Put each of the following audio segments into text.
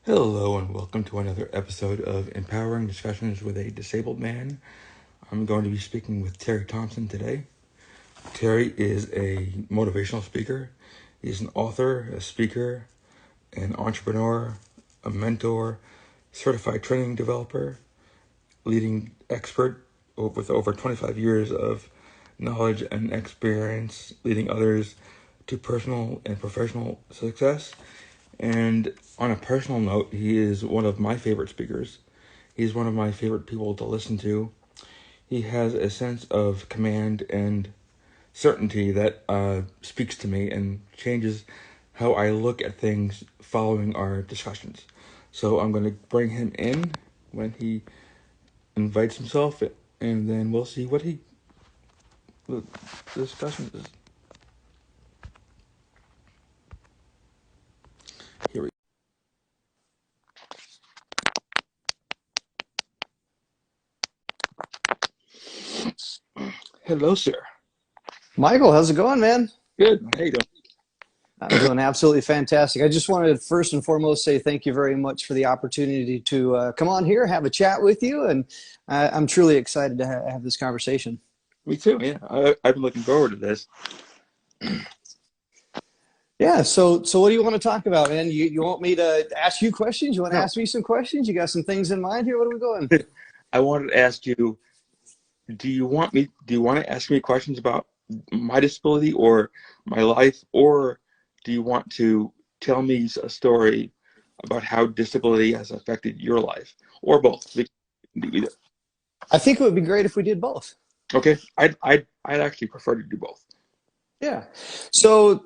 Hello and welcome to another episode of Empowering Discussions with a Disabled Man. I'm going to be speaking with Terry Thompson today. Terry is a motivational speaker. He's an author, a speaker, an entrepreneur, a mentor, certified training developer, leading expert with over 25 years of knowledge and experience leading others to personal and professional success. And on a personal note, he is one of my favorite speakers. He's one of my favorite people to listen to. He has a sense of command and certainty that speaks to me and changes how I look at things following our discussions. So I'm going to bring him in when he invites himself, and then we'll see what the discussion is. Here we go. Hello, sir. Michael, how's it going, man? Good. How you doing? I'm doing absolutely fantastic. I just wanted to first and foremost say thank you very much for the opportunity to come on here, have a chat with you, and I'm truly excited to have this conversation. Me too. Yeah, I've been looking forward to this. Yeah, so what do you want to talk about, man? You want me to ask you questions? You want to No, ask me some questions? You got some things in mind here? What are we going? I wanted to ask you, do you want to ask me questions about my disability or my life, or do you want to tell me a story about how disability has affected your life, or both? We can do either. I think it would be great if we did both. Okay, I'd actually prefer to do both. Yeah. So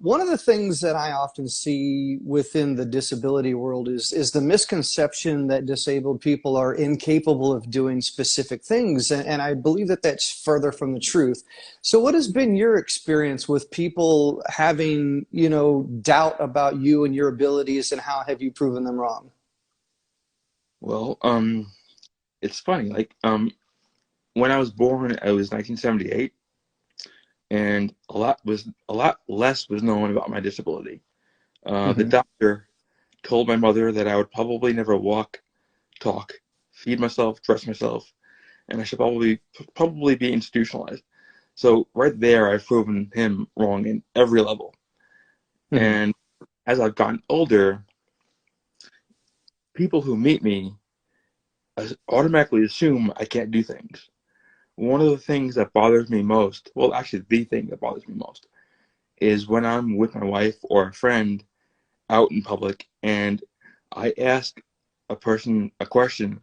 one of the things that I often see within the disability world is the misconception that disabled people are incapable of doing specific things, and I believe that that's further from the truth. So, what has been your experience with people having, doubt about you and your abilities, and how have you proven them wrong? Well, it's funny. When I was born, I was 1978. And a lot less was known about my disability. The Hmm. doctor told my mother that I would probably never walk, talk, feed myself, dress myself, and I should probably be institutionalized. So right there, I've proven him wrong in every level. Hmm. And as I've gotten older, people who meet me automatically assume I can't do things. One of the things that bothers me most, well, actually, the thing that bothers me most, is when I'm with my wife or a friend out in public and I ask a person a question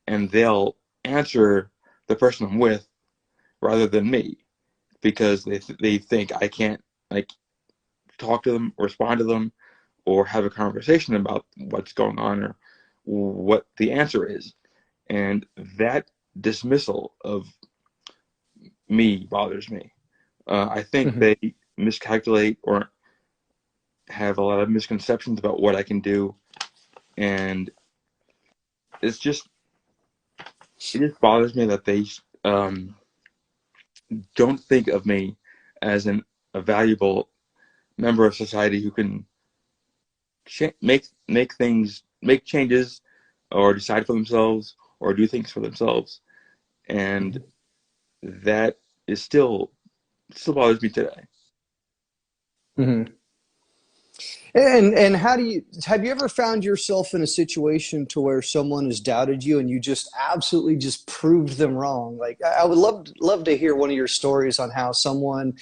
and they'll answer the person I'm with rather than me because they think I can't like talk to them, respond to them, or have a conversation about what's going on or what the answer is. And that dismissal of me bothers me. I think Hmm. they miscalculate or have a lot of misconceptions about what I can do, and it's just it just bothers me that they um, don't think of me as a valuable member of society who can make changes, or decide for themselves, or do things for themselves, and that is still bothers me today. Hmm. And how do you have you ever found yourself in a situation to where someone has doubted you and you just absolutely just proved them wrong? Like I would love to hear one of your stories on how someone,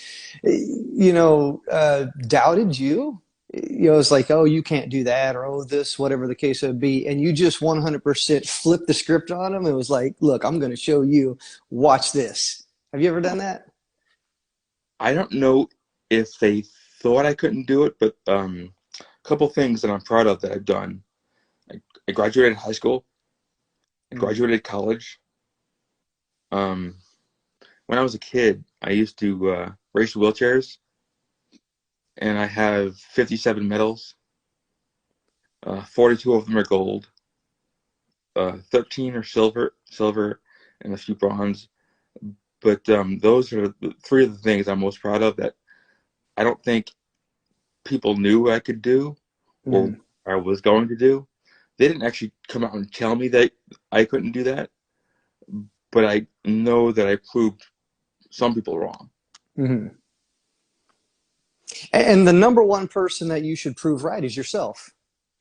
doubted you. It's like, oh, you can't do that, or oh, this, whatever the case would be, and you just 100% flipped the script on them. It was like, look, I'm going to show you. Watch this. Have you ever done that? I don't know if they thought I couldn't do it, but a couple things that I'm proud of that I've done. I graduated high school. I Mm. graduated college. Um, when I was a kid, I used to race wheelchairs, and I have 57 medals. 42 of them are gold. 13 are silver, and a few bronze. But those are the three of the things I'm most proud of that I don't think people knew I could do, or Mhm. I was going to do. They didn't actually come out and tell me that I couldn't do that, but I know that I proved some people wrong. Hmm. And the number one person that you should prove right is yourself.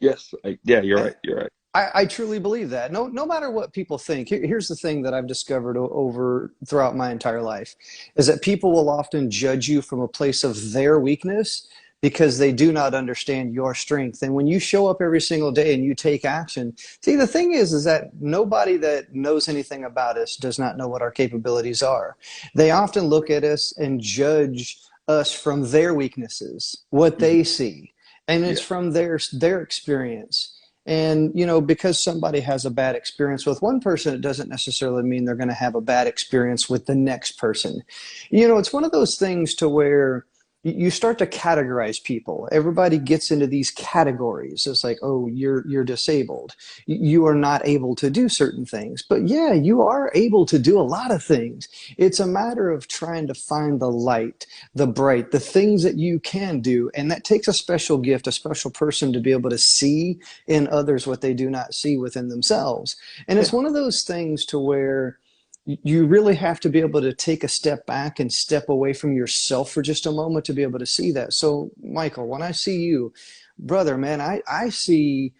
Yes, yeah, you're right. You're right. I truly believe that. No matter what people think, here's the thing that I've discovered over throughout my entire life is that people will often judge you from a place of their weakness because they do not understand your strength. And when you show up every single day and you take action, see, the thing is that nobody that knows anything about us does not know what our capabilities are. They often look at us and judge us from their weaknesses, what Mhm. they see, and it's Yeah, from their experience. And, because somebody has a bad experience with one person, it doesn't necessarily mean they're going to have a bad experience with the next person. It's one of those things to where you start to categorize people. Everybody gets into these categories. It's like, oh, you're disabled. You are not able to do certain things. But yeah, you are able to do a lot of things. It's a matter of trying to find the light, the bright, the things that you can do. And that takes a special gift, a special person to be able to see in others what they do not see within themselves. And it's yeah, one of those things to where you really have to be able to take a step back and step away from yourself for just a moment to be able to see that. So, Michael, when I see you, brother, man, I see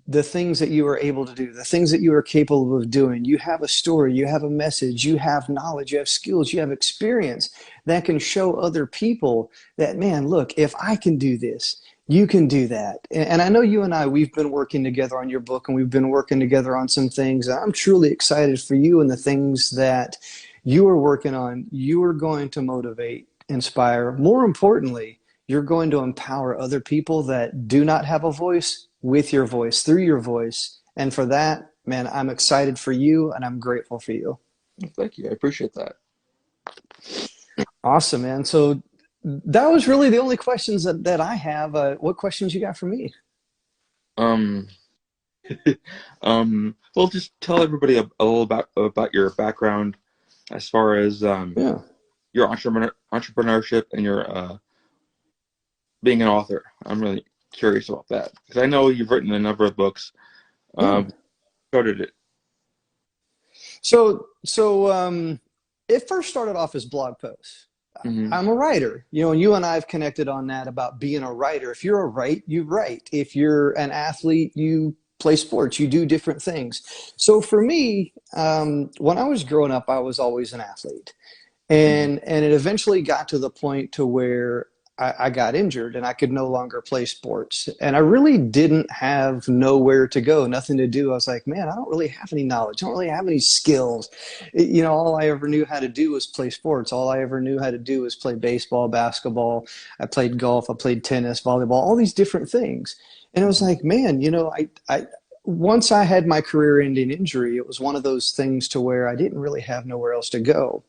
the things that you are able to do, the things that you are capable of doing. You have a story, you have a message, you have knowledge, you have skills, you have experience that can show other people that, man, look, if I can do this, you can do that. And I know you and I, we've been working together on your book and we've been working together on some things. I'm truly excited for you and the things that you are working on. You are going to motivate, inspire. More importantly, you're going to empower other people that do not have a voice with your voice, through your voice. And for that, man, I'm excited for you and I'm grateful for you. thank you. I appreciate that. Awesome, man. So that was really the only questions that I have. What questions you got for me? Um, well, just tell everybody a little about your background as far as Yeah. your entrepreneurship and your being an author. I'm really curious about that because I know you've written a number of books. Yeah. Started it. So it first started off as blog posts. Hmm. I'm a writer, and you and I have connected on that about being a writer. If you're a write, you write. If you're an athlete, you play sports, you do different things. So for me, when I was growing up, I was always an athlete. Hmm. And it eventually got to the point to where I got injured and I could no longer play sports. And I really didn't have nowhere to go, nothing to do. I was like, man, I don't really have any knowledge. I don't really have any skills. All I ever knew how to do was play sports. All I ever knew how to do was play baseball, basketball. I played golf. I played tennis, volleyball, all these different things. And it was like, man, once I had my career ending injury, it was one of those things to where I didn't really have nowhere else to go.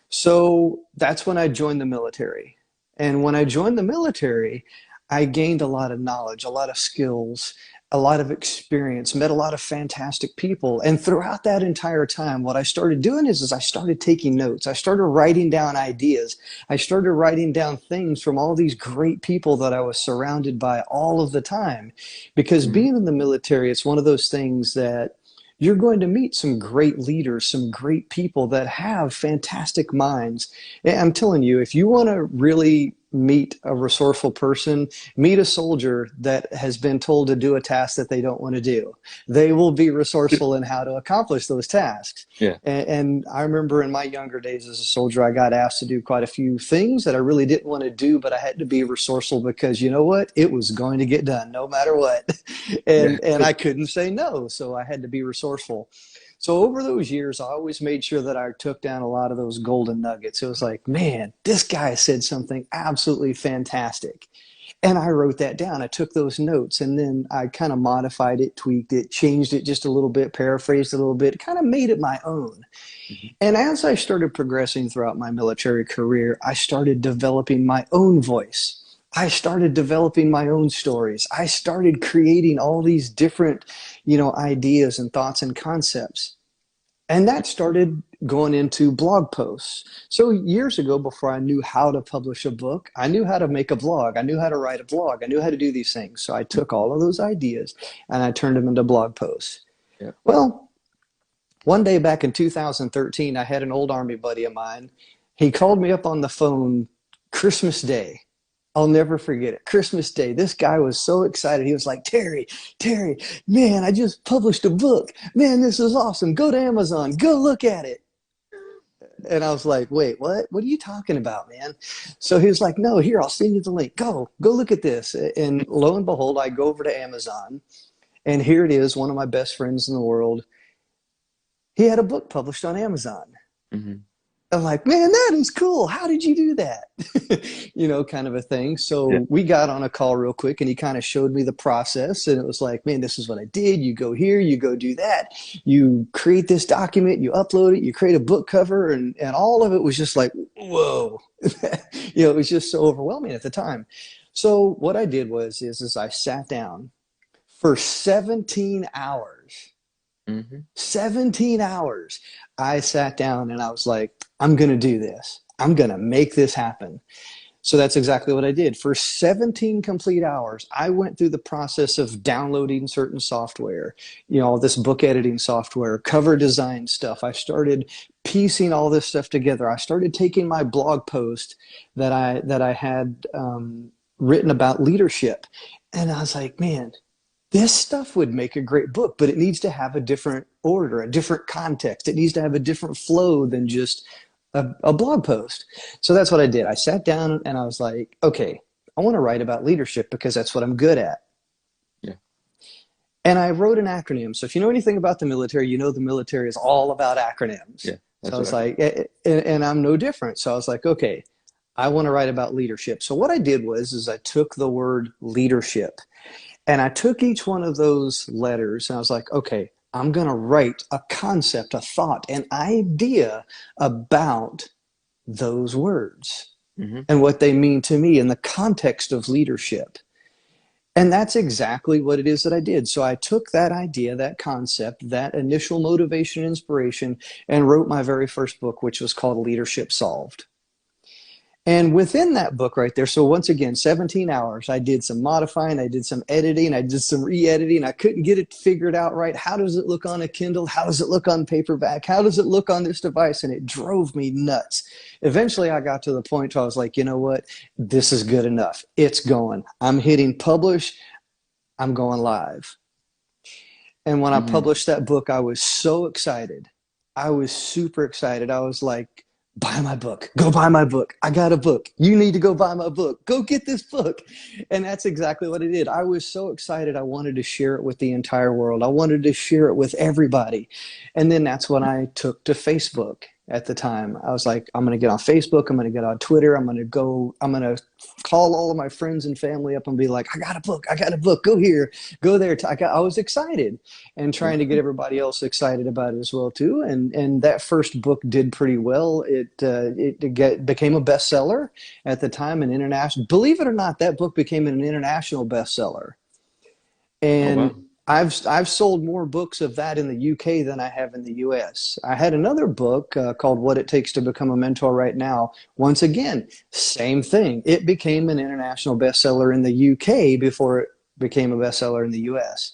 So that's when I joined the military. And when I joined the military, I gained a lot of knowledge, a lot of skills, a lot of experience, met a lot of fantastic people. And throughout that entire time, what I started doing is I started taking notes. I started writing down ideas. I started writing down things from all these great people that I was surrounded by all of the time. Because Hmm. being in the military, it's one of those things that you're going to meet some great leaders, some great people that have fantastic minds. And I'm telling you, if you want to really meet a resourceful person, meet a soldier that has been told to do a task that they don't want to do. They will be resourceful in how to accomplish those tasks. Yeah. And I remember in my younger days as a soldier, I got asked to do quite a few things that I really didn't want to do, but I had to be resourceful because you know what? It was going to get done no matter what. Yeah. And I couldn't say no, so I had to be resourceful. So over those years, I always made sure that I took down a lot of those golden nuggets. It was like, man, this guy said something absolutely fantastic. And I wrote that down. I took those notes and then I kind of modified it, tweaked it, changed it just a little bit, paraphrased it a little bit, kind of made it my own. Mhm. And as I started progressing throughout my military career, I started developing my own voice. I started developing my own stories. I started creating all these different, ideas and thoughts and concepts. And that started going into blog posts. So years ago, before I knew how to publish a book, I knew how to make a blog. I knew how to write a blog. I knew how to do these things. So I took all of those ideas and I turned them into blog posts. Yeah. Well, one day back in 2013, I had an old Army buddy of mine. He called me up on the phone Christmas Day. I'll never forget it. Christmas Day. This guy was so excited. He was like, Terry, man, I just published a book. Man, this is awesome. Go to Amazon. Go look at it. And I was like, wait, what? What are you talking about, man? So he was like, no, here, I'll send you the link. Go look at this. And lo and behold, I go over to Amazon, and here it is, one of my best friends in the world. He had a book published on Amazon. Mm-hmm. I'm like, man, that is cool. How did you do that? Kind of a thing. So we got on a call real quick and he kind of showed me the process. And it was like, man, this is what I did. You go here, you go do that. You create this document, you upload it, you create a book cover. And all of it was just like, whoa. It was just so overwhelming at the time. So what I did is I sat down for 17 hours. Mm-hmm. 17 hours. I sat down and I was like, I'm going to do this. I'm going to make this happen. So that's exactly what I did. For 17 complete hours, I went through the process of downloading certain software, all this book editing software, cover design stuff. I started piecing all this stuff together. I started taking my blog post that I had written about leadership. And I was like, man, this stuff would make a great book, but it needs to have a different order, a different context. It needs to have a different flow than just a blog post. So that's what I did. I sat down and I was like, okay, I want to write about leadership because that's what I'm good at. Yeah. And I wrote an acronym. So if you know anything about the military, the military is all about acronyms. Yeah. So I was like, and I'm no different. So I was like, okay, I want to write about leadership. So what I did is I took the word leadership and I took each one of those letters and I was like, okay, I'm going to write a concept, a thought, an idea about those words and what they mean to me in the context of leadership. And that's exactly what it is that I did. So I took that idea, that concept, that initial motivation, inspiration, and wrote my very first book, which was called Leadership Solved. And within that book right there, so once again, 17 hours, I did some modifying, I did some editing, I did some re-editing. I couldn't get it figured out right. How does it look on a Kindle? How does it look on paperback? How does it look on this device? And it drove me nuts. Eventually, I got to the point where I was like, you know what? This is good enough. It's going. I'm hitting publish. I'm going live. And when I published that book, I was so excited. I was super excited. I was like, buy my book. Go buy my book. I got a book. You need to go buy my book. Go get this book. And that's exactly what I did. I was so excited. I wanted to share it with the entire world. I wanted to share it with everybody. And then that's when I took to Facebook at the time. I was like, I'm going to get on Facebook. I'm going to get on Twitter. I'm going to call all of my friends and family up and be like, I got a book. Go here, go there. I was excited and trying to get everybody else excited about it as well too. And that first book did pretty well. It became a bestseller at the time, an international, believe it or not, that book became an international bestseller. And Oh, wow. I've sold more books of that in the UK than I have in the US. I had another book called What It Takes to Become a Mentor right now. Once again, same thing. It became an international bestseller in the UK before it became a bestseller in the US.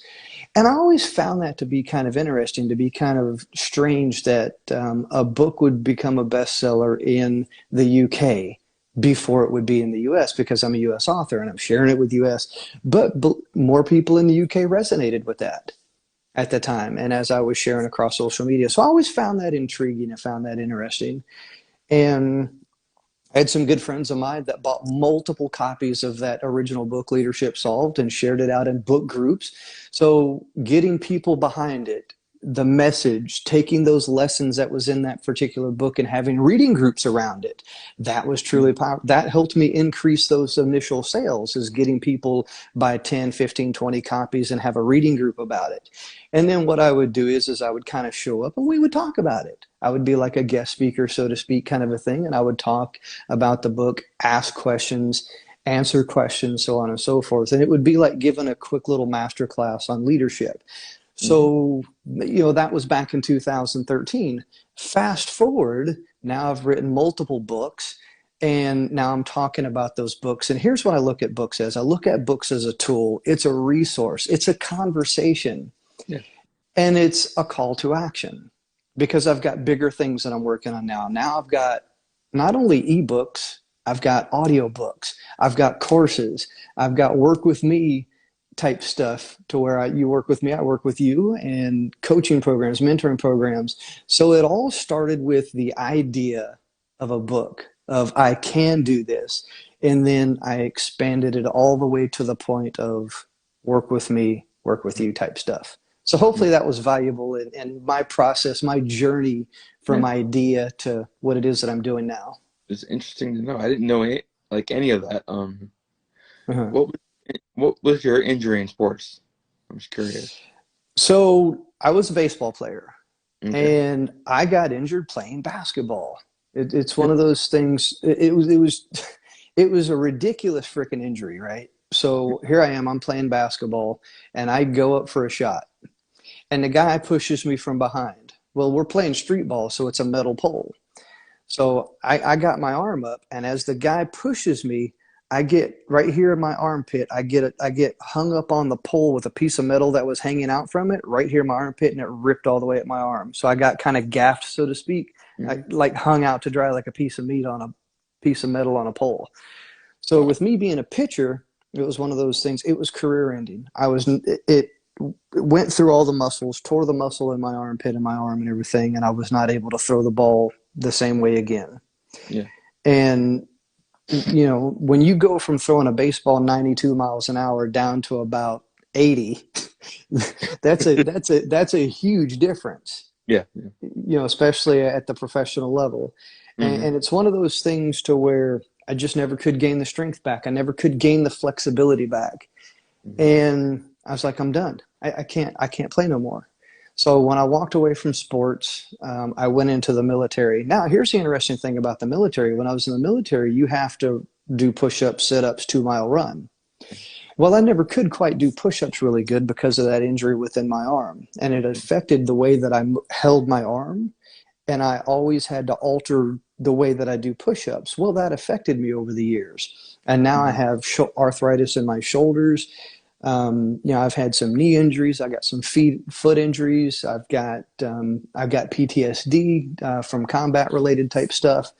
And I always found that to be kind of interesting, to be kind of strange that a book would become a bestseller in the UK before it would be in the US, because I'm a US author and I'm sharing it with US, but more people in the UK resonated with that at the time. And as I was sharing across social media, so I always found that intriguing and found that interesting. And I had some good friends of mine that bought multiple copies of that original book, Leadership Solved, and shared it out in book groups. So getting people behind it, the message, taking those lessons that was in that particular book and having reading groups around it, that was truly powerful. That helped me increase those initial sales, is getting people buy 10, 15, 20 copies and have a reading group about it. And then what I would do is I would kind of show up and we would talk about it. I would be like a guest speaker, so to speak, kind of a thing. And I would talk about the book, ask questions, answer questions, so on and so forth. And it would be like giving a quick little master class on leadership. Mm-hmm. So, that was back in 2013. Fast forward, now I've written multiple books, and now I'm talking about those books. And here's what I look at books as: I look at books as a tool, it's a resource, it's a conversation, Yeah. and it's a call to action, because I've got bigger things that I'm working on now. Now I've got not only ebooks, I've got audiobooks, I've got courses, I've got work with me type stuff, to where you work with me, I work with you, and coaching programs, mentoring programs. So it all started with the idea of a book, of I can do this. And then I expanded it all the way to the point of work with me, work with you type stuff. So hopefully that was valuable in my process, my journey from Yeah. idea to what it is that I'm doing now. It's interesting to know. I didn't know any of that. Uh-huh. What what was your injury in sports? I'm just curious. So I was a baseball player, Okay. and I got injured playing basketball. It's Yeah. one of those things. It was a ridiculous freaking injury, right? So here I am, I'm playing basketball, and I go up for a shot, and the guy pushes me from behind. Well, we're playing street ball, so it's a metal pole. So I got my arm up, and as the guy pushes me, I get right here in my armpit. I get hung up on the pole with a piece of metal that was hanging out from it, right here in my armpit, and it ripped all the way at my arm. So I got kind of gaffed, so to speak. I Hmm. like hung out to dry like a piece of meat on a piece of metal on a pole. So Wow. with me being a pitcher, it was one of those things. It was career ending. It went through all the muscles, tore the muscle in my armpit and my arm and everything, and I was not able to throw the ball the same way again. Yeah. And when you go from throwing a baseball 92 miles an hour down to about 80, that's a huge difference. Yeah. Yeah. Especially at the professional level. And, Hmm. and it's one of those things to where I just never could gain the strength back. I never could gain the flexibility back. Hmm. And I was like, I'm done. I can't play no more. So when I walked away from sports, I went into the military. Now, here's the interesting thing about the military. When I was in the military, you have to do push-ups, sit-ups, 2 mile run. Well, I never could quite do push-ups really good because of that injury within my arm, and it affected the way that I held my arm, and I always had to alter the way that I do push-ups. Well, that affected me over the years, and now I Hmm. have arthritis in my shoulders. I've had some knee injuries. I got some foot injuries. I've got PTSD from combat related type stuff.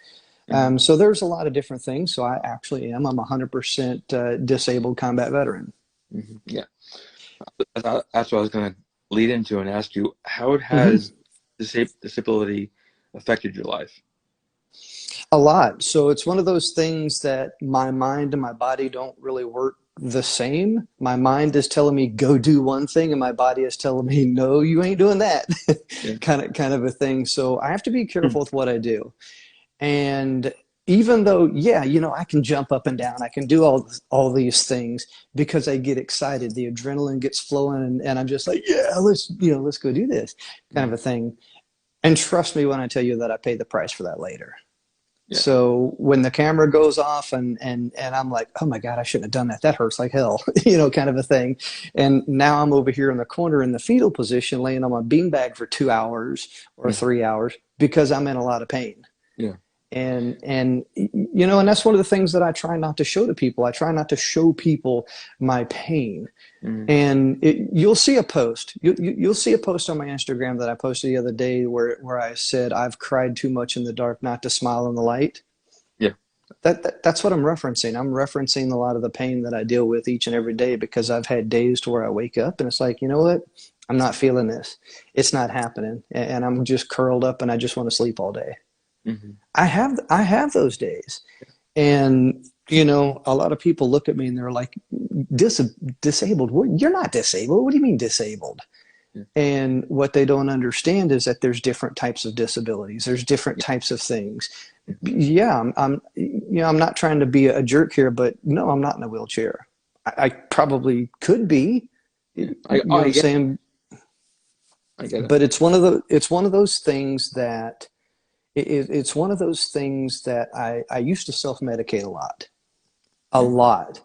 Hmm. So there's a lot of different things. So I actually am. I'm a 100% disabled combat veteran. Hmm. Yeah. That's what I was going to lead into and ask you. How Hmm. has disability affected your life? A lot. So it's one of those things that my mind and my body don't really work the same. My mind is telling me go do one thing, and my body is telling me no, you ain't doing that. Yeah. kind of a thing. So I have to be Hmm. careful with what I do. And even though, yeah, I can jump up and down, I can do all these things because I get excited. The adrenaline gets flowing, and I'm just like, yeah, let's go do this kind of Hmm. a thing. And trust me when I tell you that I pay the price for that later. Yeah. So when the camera goes off and I'm like, oh my God, I shouldn't have done that. That hurts like hell, kind of a thing. And now I'm over here in the corner in the fetal position, laying on my beanbag for 2 hours or Hmm. 3 hours because I'm in a lot of pain. Yeah. And that's one of the things that I try not to show to people. I try not to show people my pain. Hmm. And you'll see a post. You'll see a post on my Instagram that I posted the other day where I said I've cried too much in the dark not to smile in the light. Yeah. That's what I'm referencing. I'm referencing a lot of the pain that I deal with each and every day because I've had days to where I wake up and it's like, you know what? I'm not feeling this. It's not happening, and I'm just curled up and I just want to sleep all day. Hmm. I have those days, and a lot of people look at me and they're like, disabled. What? You're not disabled. What do you mean disabled? Yeah. And what they don't understand is that there's different types of disabilities. There's different types of things. Yeah, I'm not trying to be a jerk here, but no, I'm not in a wheelchair. I probably could be. Yeah. You know what I I'm get saying? I get it. But it's one of those things that it's one of those things that I used to self-medicate a lot, a Hmm. lot.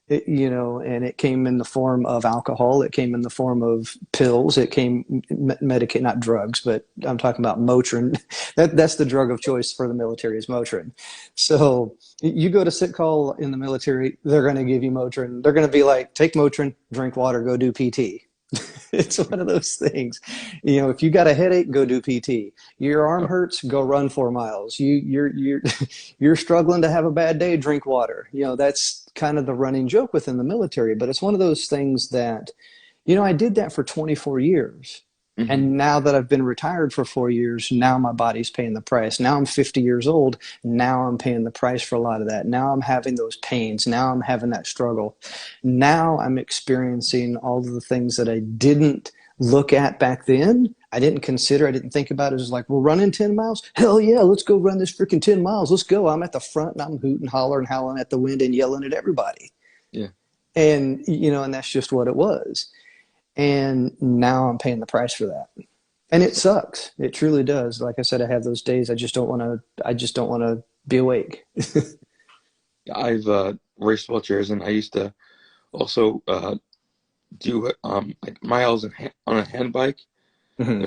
And it came in the form of alcohol. It came in the form of pills. It came Medicaid, not drugs, but I'm talking about Motrin. That's the drug of choice for the military is Motrin. So you go to sit call in the military, they're going to give you Motrin. They're going to be like, take Motrin, drink water, go do PT. It's one of those things. If you got a headache, go do PT. Your arm hurts, go run 4 miles. You're struggling to have a bad day, drink water. That's kind of the running joke within the military. But it's one of those things that, I did that for 24 years. Mm-hmm. And now that I've been retired for 4 years, now my body's paying the price. Now I'm 50 years old. Now I'm paying the price for a lot of that. Now I'm having those pains. Now I'm having that struggle. Now I'm experiencing all of the things that I didn't look at back then. I didn't consider, I didn't think about it. It was like, we're running 10 miles. Hell yeah, let's go run this freaking 10 miles. Let's go. I'm at the front and I'm hooting, hollering, howling at the wind and yelling at everybody. Yeah. And, and that's just what it was. And now I'm paying the price for that. And it sucks. It truly does. Like I said, I have those days I just don't want to be awake. I've raced wheelchairs, and I used to also do like miles on a hand bike. Mm-hmm.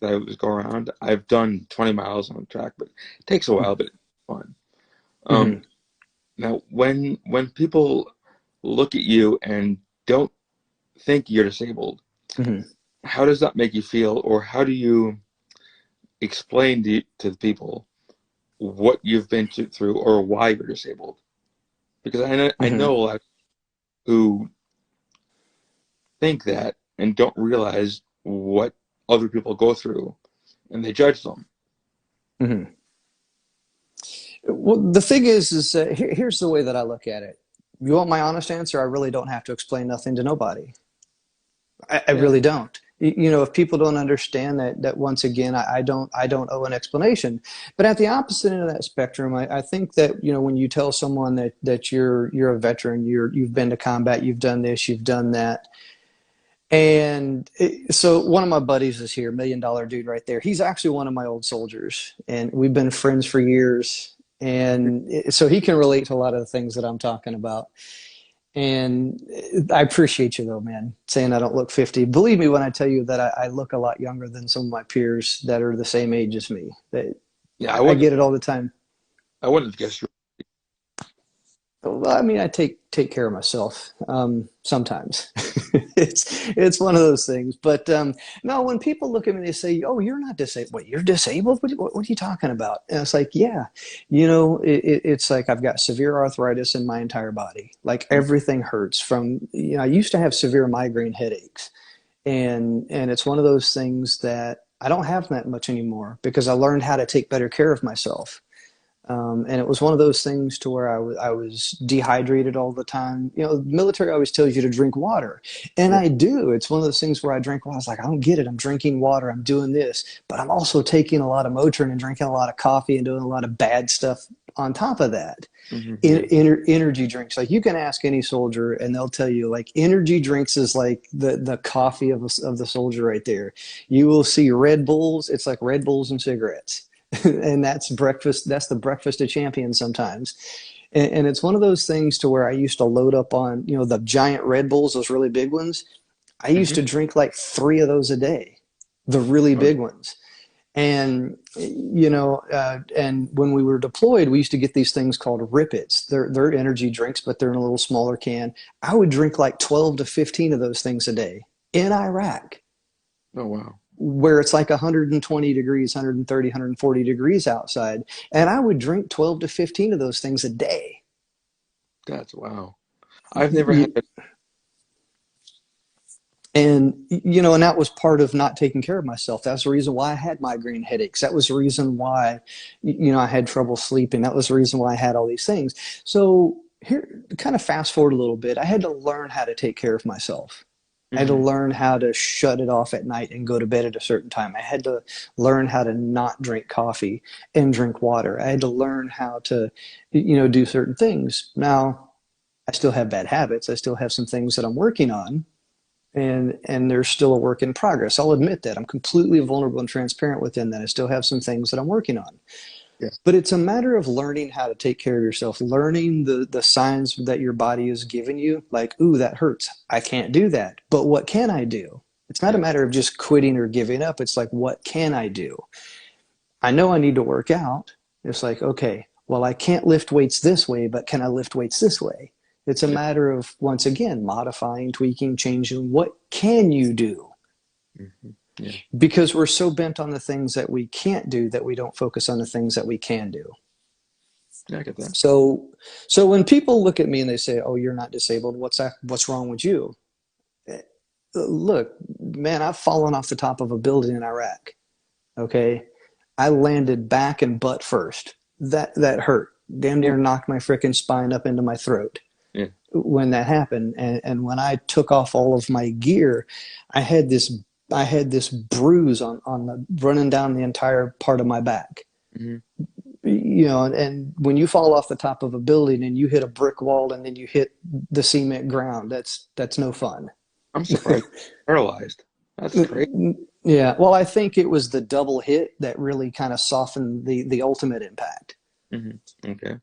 That I was go around. I've done 20 miles on the track, but it takes a while, but it's fun. Mm-hmm. Now, when people look at you and don't think you're disabled, mm-hmm. how does that make you feel, or how do you explain to the people what you've been through or why you're disabled? Because I know a lot who think that and don't realize what other people go through, and they judge them. Mm-hmm. Well, the thing is here's the way that I look at it. You want my honest answer? I really don't have to explain nothing to nobody. I really don't. If people don't understand that once again, I don't owe an explanation. But at the opposite end of that spectrum, I think that, when you tell someone that you're a veteran, you've been to combat, you've done this, you've done that. And so one of my buddies is here, $1 million dude right there. He's actually one of my old soldiers, and we've been friends for years. And so he can relate to a lot of the things that I'm talking about. And I appreciate you though, man, saying I don't look 50. Believe me when I tell you that I look a lot younger than some of my peers that are the same age as me. I get it all the time. I wouldn't have guessed. Well, I mean, I take care of myself sometimes. It's one of those things. But no, when people look at me, they say, "Oh, you're not disabled. What, you're disabled? What are you talking about?" And it's like, yeah, it's like I've got severe arthritis in my entire body. Like everything hurts from, I used to have severe migraine headaches, and it's one of those things that I don't have that much anymore because I learned how to take better care of myself. And it was one of those things to where I was dehydrated all the time. The military always tells you to drink water. And I do. It's one of those things where I drink water. I was like, I don't get it. I'm drinking water. I'm doing this. But I'm also taking a lot of Motrin and drinking a lot of coffee and doing a lot of bad stuff on top of that. Mm-hmm. Energy drinks. Like you can ask any soldier and they'll tell you like energy drinks is like the coffee of the soldier right there. You will see Red Bulls. It's like Red Bulls and cigarettes. And that's breakfast. That's the breakfast of champions sometimes. And it's one of those things to where I used to load up on, the giant Red Bulls, those really big ones. I used to drink like 3 of those a day, the really big ones. And, and when we were deployed, we used to get these things called Rippets. They're energy drinks, but they're in a little smaller can. I would drink like 12 to 15 of those things a day in Iraq. Oh, wow. Where it's like 120 degrees, 130, 140 degrees outside. And I would drink 12 to 15 of those things a day. That's wow. I've never had that. And, and that was part of not taking care of myself. That's the reason why I had migraine headaches. That was the reason why, I had trouble sleeping. That was the reason why I had all these things. So here, kind of fast forward a little bit, I had to learn how to take care of myself. I had to learn how to shut it off at night and go to bed at a certain time. I had to learn how to not drink coffee and drink water. I had to learn how to, do certain things. Now, I still have bad habits. I still have some things that I'm working on, and there's still a work in progress. I'll admit that. I'm completely vulnerable and transparent within that. I still have some things that I'm working on. But it's a matter of learning how to take care of yourself, learning the signs that your body is giving you, like, ooh, that hurts. I can't do that. But what can I do? It's not a matter of just quitting or giving up. It's like, what can I do? I know I need to work out. It's like, okay, well, I can't lift weights this way, but can I lift weights this way? It's a matter of, once again, modifying, tweaking, changing. What can you do? Mm-hmm. Yeah. Because we're so bent on the things that we can't do that we don't focus on the things that we can do. Yeah, I get that. So when people look at me and they say, "Oh, you're not disabled. What's wrong with you?" Look, man, I've fallen off the top of a building in Iraq. Okay, I landed back and butt first. That hurt. Damn near knocked my frickin' spine up into my throat. Yeah. When that happened, and when I took off all of my gear, I had this bruise on the running down the entire part of my back. Mm-hmm. You know, and when you fall off the top of a building and you hit a brick wall and then you hit the cement ground, that's no fun. I'm surprised. Paralyzed. That's crazy. Yeah. Well, I think it was the double hit that really kind of softened the ultimate impact. Mm-hmm. Okay.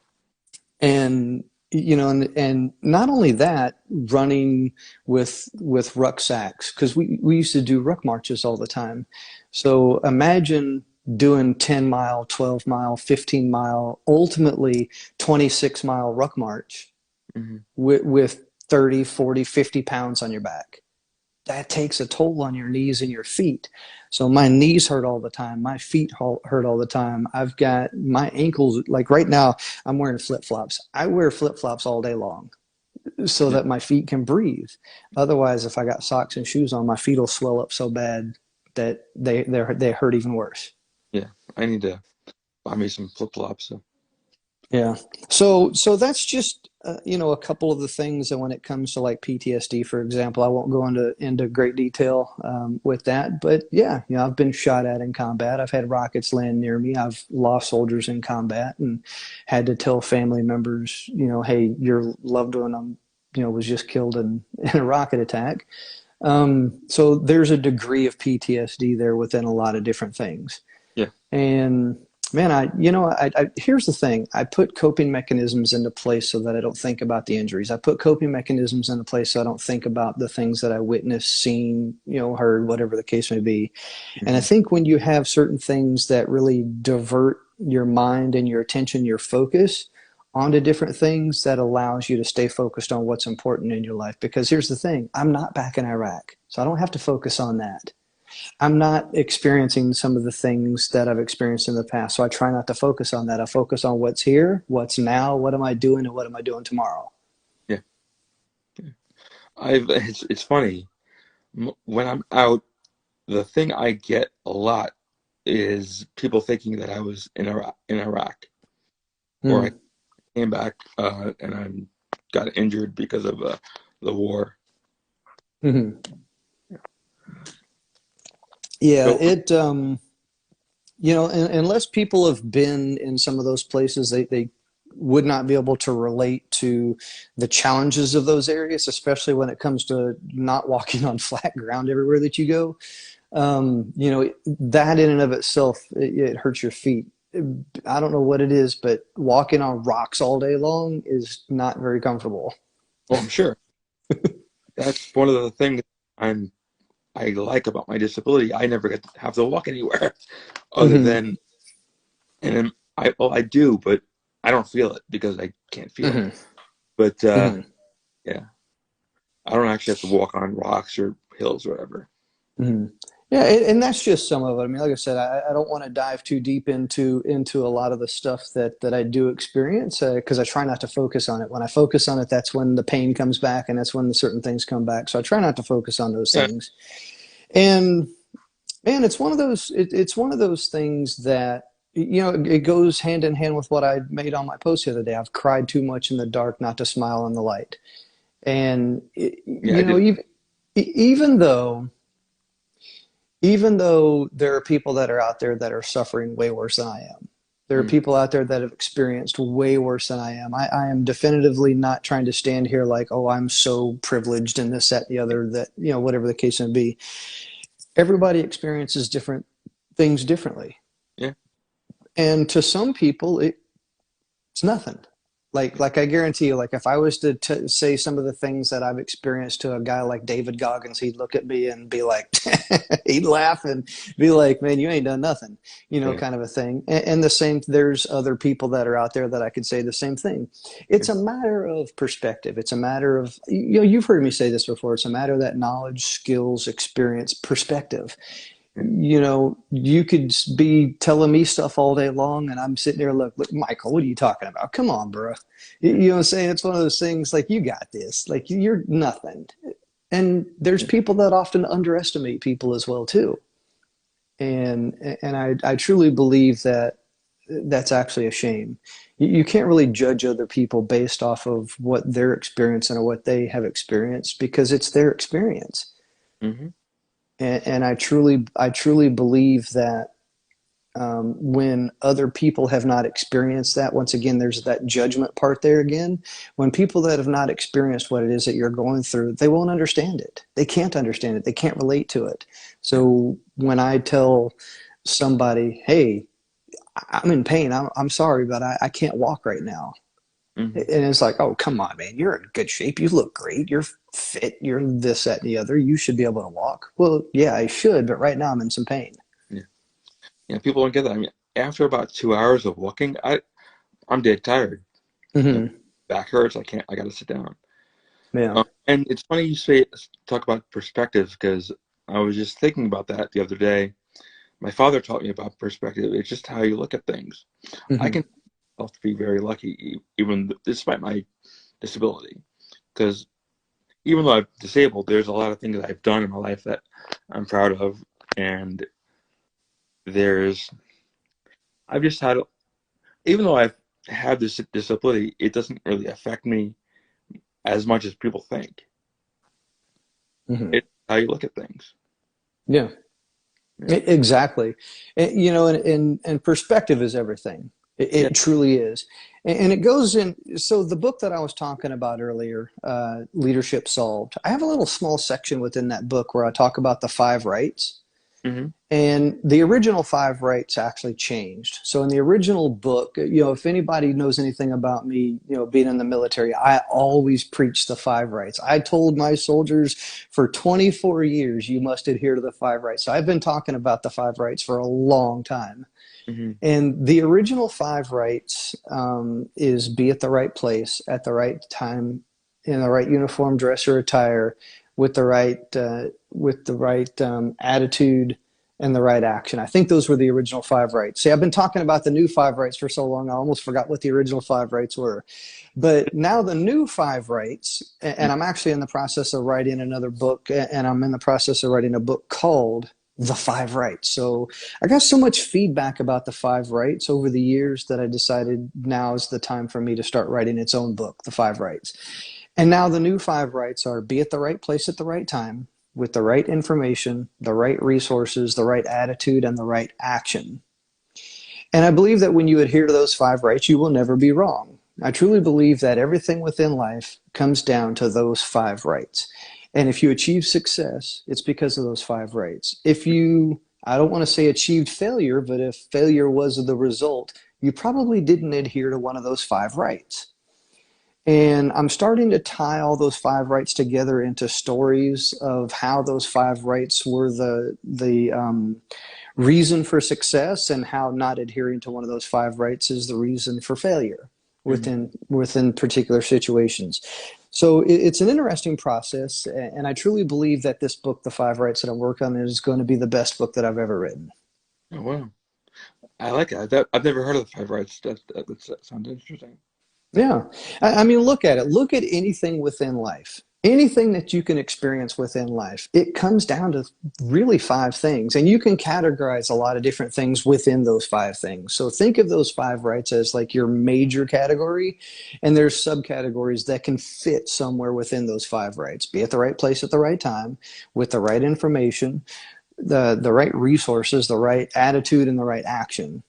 And you know, and not only that, running with rucksacks, because we used to do ruck marches all the time. So imagine doing 10-mile, 12-mile, 15-mile, ultimately 26-mile ruck march Mm-hmm. with 30, 40, 50 pounds on your back. That takes a toll on your knees and your feet. So my knees hurt all the time. My feet hurt all the time. I've got my ankles, like right now, I'm wearing flip-flops. I wear flip-flops all day long so that my feet can breathe. Otherwise, if I got socks and shoes on, my feet will swell up so bad that they hurt even worse. Yeah, I need to buy me some flip-flops. So. Yeah. So that's just, you know, a couple of the things that when it comes to like PTSD, for example, I won't go into great detail with that, but yeah, you know, I've been shot at in combat. I've had rockets land near me. I've lost soldiers in combat and had to tell family members, you know, hey, your loved one, you know, was just killed in a rocket attack. So there's a degree of PTSD there within a lot of different things. Yeah. And man, I here's the thing. I put coping mechanisms into place so that I don't think about the injuries. I put coping mechanisms into place so I don't think about the things that I witnessed, seen, you know, heard, whatever the case may be. Mm-hmm. And I think when you have certain things that really divert your mind and your attention, your focus onto different things, that allows you to stay focused on what's important in your life. Because here's the thing. I'm not back in Iraq, so I don't have to focus on that. I'm not experiencing some of the things that I've experienced in the past. So I try not to focus on that. I focus on what's here, what's now, what am I doing, and what am I doing tomorrow? Yeah. It's funny. When I'm out, the thing I get a lot is people thinking that I was in Iraq. Or I came back and I got injured because of the war. Mm-hmm. Yeah, you know, unless people have been in some of those places, they would not be able to relate to the challenges of those areas, especially when it comes to not walking on flat ground everywhere that you go. You know, that in and of itself, it hurts your feet. I don't know what it is, but walking on rocks all day long is not very comfortable. Well, I'm sure. That's one of the things I like about my disability. I never get to have to walk anywhere other than, and I do, but I don't feel it because I can't feel it. But yeah, I don't actually have to walk on rocks or hills or whatever. Yeah, and that's just some of it. I mean, like I said, I don't want to dive too deep into a lot of the stuff that I do experience because I try not to focus on it. When I focus on it, that's when the pain comes back, and that's when the certain things come back. So I try not to focus on those things. And man, it's one of those. It's one of those things that, you know, it goes hand in hand with what I made on my post the other day. I've cried too much in the dark not to smile in the light, and you know, even though there are people that are out there that are suffering way worse than I am. There are people out there that have experienced way worse than I am. I am definitively not trying to stand here like, oh, I'm so privileged and this, that, and the other, that, you know, whatever the case may be. Everybody experiences different things differently. Yeah. And to some people, it's nothing. Like I guarantee you, like if I was to say some of the things that I've experienced to a guy like David Goggins, he'd look at me and be like, he'd laugh and be like, "Man, you ain't done nothing," Yeah. kind of a thing. And the same, there's other people that are out there that I could say the same thing. It's a matter of perspective. It's a matter of, you've heard me say this before. It's a matter of that knowledge, skills, experience, perspective. Yeah. You could be telling me stuff all day long, and I'm sitting there, look, Michael, what are you talking about? Come on, bro. You know what I'm saying? It's one of those things like, you got this. Like, you're nothing. And there's people that often underestimate people as well, too. And I truly believe that that's actually a shame. You can't really judge other people based off of what they're experiencing or what they have experienced, because it's their experience. Mm-hmm. And I truly believe that when other people have not experienced that, once again, there's that judgment part there again. When people that have not experienced what it is that you're going through, they won't understand it. They can't understand it. They can't relate to it. So when I tell somebody, "Hey, I'm in pain. I'm sorry, but I can't walk right now." Mm-hmm. And it's like, "Oh, come on, man. You're in good shape. You look great. You're fit. You're this, that, and the other. You should be able to walk." Well, yeah, I should, but right now I'm in some pain. Yeah. Yeah. People don't get that. I mean, after about 2 hours of walking, I'm dead tired. Hmm. Back hurts. I can't. I got to sit down. Yeah. And it's funny you talk about perspective, because I was just thinking about that the other day. My father taught me about perspective. It's just how you look at things. I Hmm. can myself to be very lucky, even despite my disability, because even though I'm disabled, there's a lot of things that I've done in my life that I'm proud of, and there's I've just had, even though I've had this disability, it doesn't really affect me as much as people think. Hmm. It's how you look at things. Yeah. Yeah. Exactly. And perspective is everything. Yeah. It truly is. And it goes in. So the book that I was talking about earlier, Leadership Solved, I have a little small section within that book where I talk about the five rights. Mm-hmm. And the original five rights actually changed. So in the original book, if anybody knows anything about me, being in the military, I always preached the five rights. I told my soldiers for 24 years, you must adhere to the five rights. So I've been talking about the five rights for a long time. Mm-hmm. And the original five rights is be at the right place at the right time, in the right uniform, dress, or attire, with the right attitude and the right action. I think those were the original five rights. See, I've been talking about the new five rights for so long, I almost forgot what the original five rights were. But now the new five rights, and I'm actually in the process of writing another book, and I'm in the process of writing a book called The Five Rights. So I got so much feedback about the five rights over the years that I decided now is the time for me to start writing its own book, The Five Rights. And now the new five rights are: be at the right place at the right time, with the right information, the right resources, the right attitude, and the right action. And I believe that when you adhere to those five rights, you will never be wrong. I truly believe that everything within life comes down to those five rights. And if you achieve success, it's because of those five rights. If you, I don't want to say achieved failure, but if failure was the result, you probably didn't adhere to one of those five rights. And I'm starting to tie all those five rights together into stories of how those five rights were the reason for success, and how not adhering to one of those five rights is the reason for failure Mm-hmm. within particular situations. So it's an interesting process, and I truly believe that this book, The Five Rights, that I'm working on, is going to be the best book that I've ever written. Oh, wow. I like it. I've never heard of the five rights. That sounds interesting. Yeah. I mean, look at it. Look at anything within life. Anything that you can experience within life, it comes down to really five things. And you can categorize a lot of different things within those five things. So think of those five rights as like your major category, and there's subcategories that can fit somewhere within those five rights. Be at the right place at the right time, with the right information, the right resources, the right attitude, and the right action.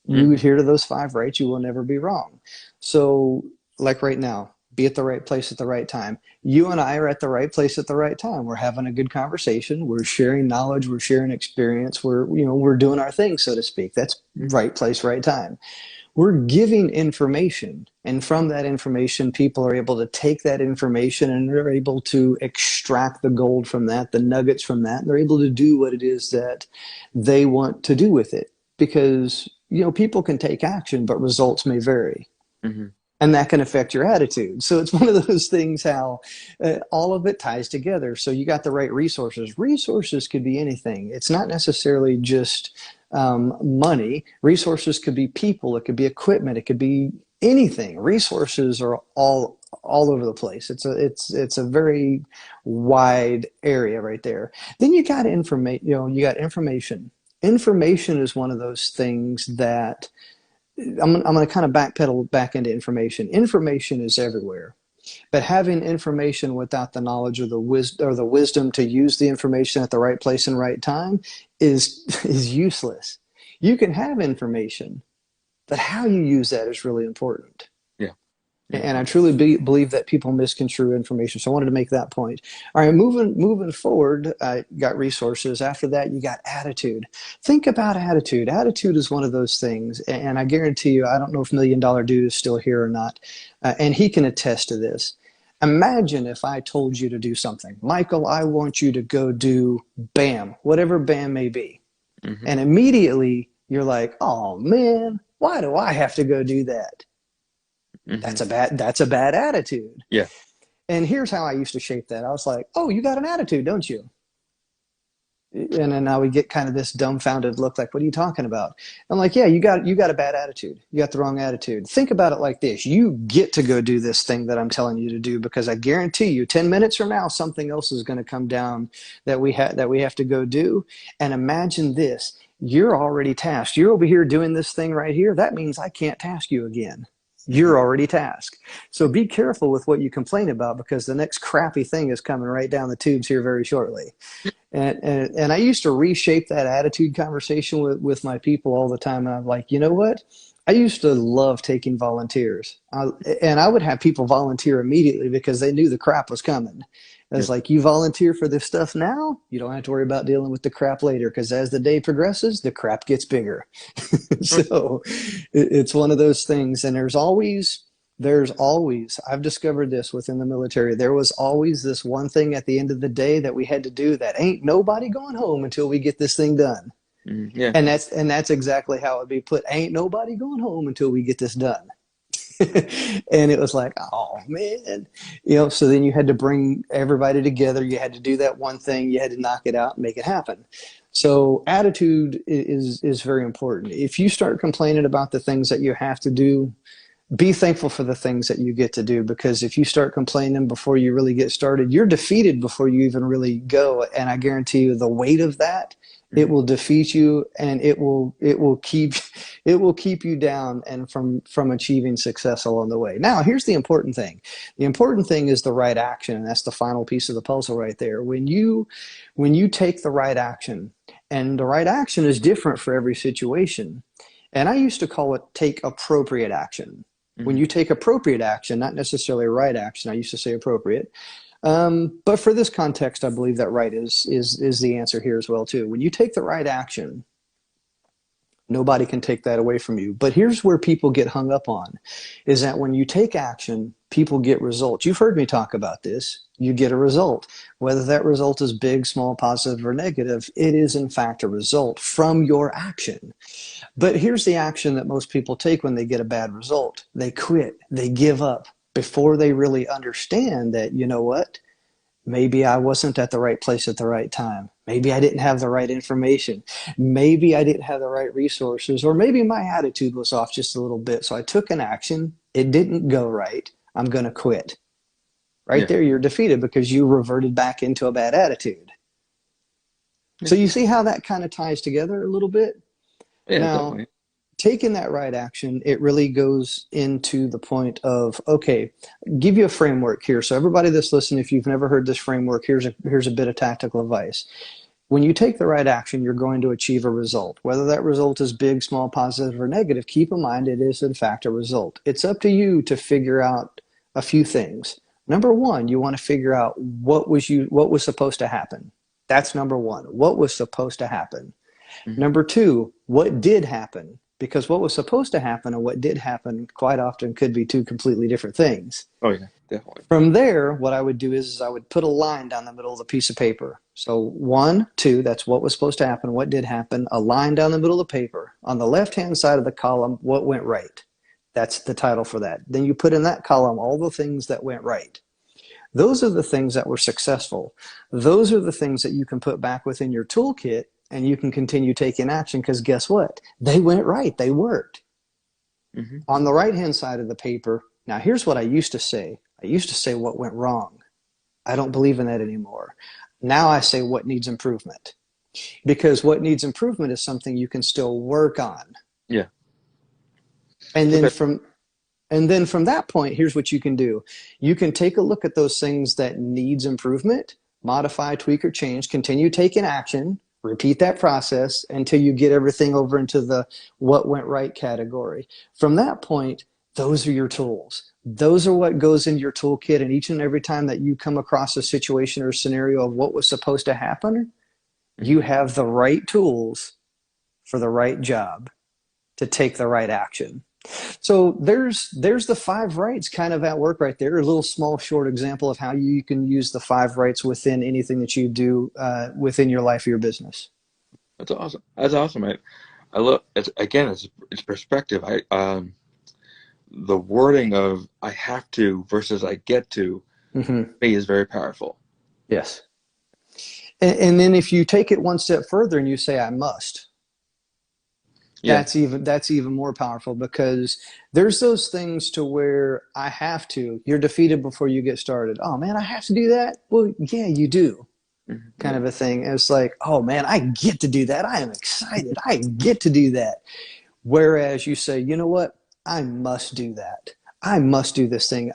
You Mm-hmm. adhere to those five rights, you will never be wrong. So, like right now, be at the right place at the right time. You and I are at the right place at the right time. We're having a good conversation. We're sharing knowledge. We're sharing experience. We're doing our thing, so to speak. That's right place, right time. We're giving information, and from that information, people are able to take that information and they're able to extract the gold from that, the nuggets from that, and they're able to do what it is that they want to do with it. Because, people can take action, but results may vary. Mm-hmm. And that can affect your attitude. So it's one of those things how all of it ties together. So you got the right resources. Resources could be anything. It's not necessarily just money. Resources could be people. It could be equipment. It could be anything. Resources are all over the place. It's a very wide area right there. Then you got information. You got information. Information is one of those things that I'm going to kind of backpedal back into information. Information is everywhere, but having information without the knowledge or the wisdom to use the information at the right place and right time is useless. You can have information, but how you use that is really important. And I truly believe that people misconstrue information. So I wanted to make that point. All right, moving forward, got resources. After that, you got attitude. Think about attitude. Attitude is one of those things. And I guarantee you, I don't know if $1 Million Dude is still here or not. And he can attest to this. Imagine if I told you to do something. Michael, I want you to go do BAM, whatever BAM may be. Mm-hmm. And immediately you're like, oh man, why do I have to go do that? Mm-hmm. That's a bad attitude. Yeah. And here's how I used to shape that. I was like, oh, you got an attitude, don't you? And then now we get kind of this dumbfounded look like, what are you talking about? I'm like, yeah, you got a bad attitude. You got the wrong attitude. Think about it like this. You get to go do this thing that I'm telling you to do, because I guarantee you 10 minutes from now, something else is going to come down that we have to go do. And imagine this. You're already tasked. You're over here doing this thing right here. That means I can't task you again. You're already tasked. So be careful with what you complain about, because the next crappy thing is coming right down the tubes here very shortly. And I used to reshape that attitude conversation with my people all the time. And I'm like, you know what? I used to love taking volunteers. And I would have people volunteer immediately because they knew the crap was coming. I was like, you volunteer for this stuff now, you don't have to worry about dealing with the crap later, because as the day progresses, the crap gets bigger. So it's one of those things. And there's always, I've discovered this within the military, there was always this one thing at the end of the day that we had to do that ain't nobody going home until we get this thing done. Yeah. And that's exactly how it'd be put. Ain't nobody going home until we get this done. And it was like, oh man, so then you had to bring everybody together. You had to do that one thing. You had to knock it out and make it happen. So attitude is very important. If you start complaining about the things that you have to do, be thankful for the things that you get to do, because if you start complaining before you really get started, you're defeated before you even really go. And I guarantee you the weight of that, it will defeat you, and it will keep you down and from achieving success along the way. Now, here's the important thing. The important thing is the right action, and that's the final piece of the puzzle right there. When you take the right action, and the right action is different for every situation, and I used to call it take appropriate action. Mm-hmm. When you take appropriate action, not necessarily right action, I used to say appropriate. But for this context, I believe that right is the answer here as well too. When you take the right action, nobody can take that away from you. But here's where people get hung up on, is that when you take action, people get results. You've heard me talk about this. You get a result. Whether that result is big, small, positive, or negative, it is in fact a result from your action. But here's the action that most people take when they get a bad result. They quit. They give up before they really understand that, you know what? Maybe I wasn't at the right place at the right time. Maybe I didn't have the right information. Maybe I didn't have the right resources, or maybe my attitude was off just a little bit. So I took an action. It didn't go right. I'm going to quit. Right there, you're defeated because you reverted back into a bad attitude. Yeah. So you see how that kind of ties together a little bit? Yeah, now, definitely. Taking that right action, it really goes into the point of, okay, give you a framework here. So everybody that's listening, if you've never heard this framework, here's a bit of tactical advice. When you take the right action, you're going to achieve a result. Whether that result is big, small, positive, or negative, keep in mind it is in fact a result. It's up to you to figure out a few things. Number one, you want to figure out what was supposed to happen. That's number one. What was supposed to happen? Mm-hmm. Number two, what did happen? Because what was supposed to happen and what did happen quite often could be two completely different things. Oh, yeah, definitely. From there, what I would do is I would put a line down the middle of the piece of paper. So 1, 2, that's what was supposed to happen, what did happen, a line down the middle of the paper. On the left-hand side of the column, what went right. That's the title for that. Then you put in that column all the things that went right. Those are the things that were successful. Those are the things that you can put back within your toolkit and you can continue taking action because guess what? They went right. They worked. Mm-hmm. On the right-hand side of the paper, now here's what I used to say. I used to say what went wrong. I don't believe in that anymore. Now I say what needs improvement. Because what needs improvement is something you can still work on. Yeah. And then from that point, here's what you can do. You can take a look at those things that needs improvement, modify, tweak, or change, continue taking action, repeat that process until you get everything over into the what went right category. From that point, those are your tools. Those are what goes in your toolkit. And each and every time that you come across a situation or scenario of what was supposed to happen, you have the right tools for the right job to take the right action. So there's the 5 rights kind of at work right there. A little small short example of how you can use the 5 rights within anything that you do within your life or your business. That's awesome. That's awesome. I love it's perspective. The wording of I have to versus I get to me is very powerful. Yes. And then if you take it one step further and you say I must. Yeah. That's even more powerful because there's those things to where I have to. You're defeated before you get started. Oh man, I have to do that? Well, yeah, you do. Mm-hmm. Kind of a thing. And it's like, oh man, I get to do that. I am excited. I get to do that. Whereas you say, you know what? I must do that. I must do this thing.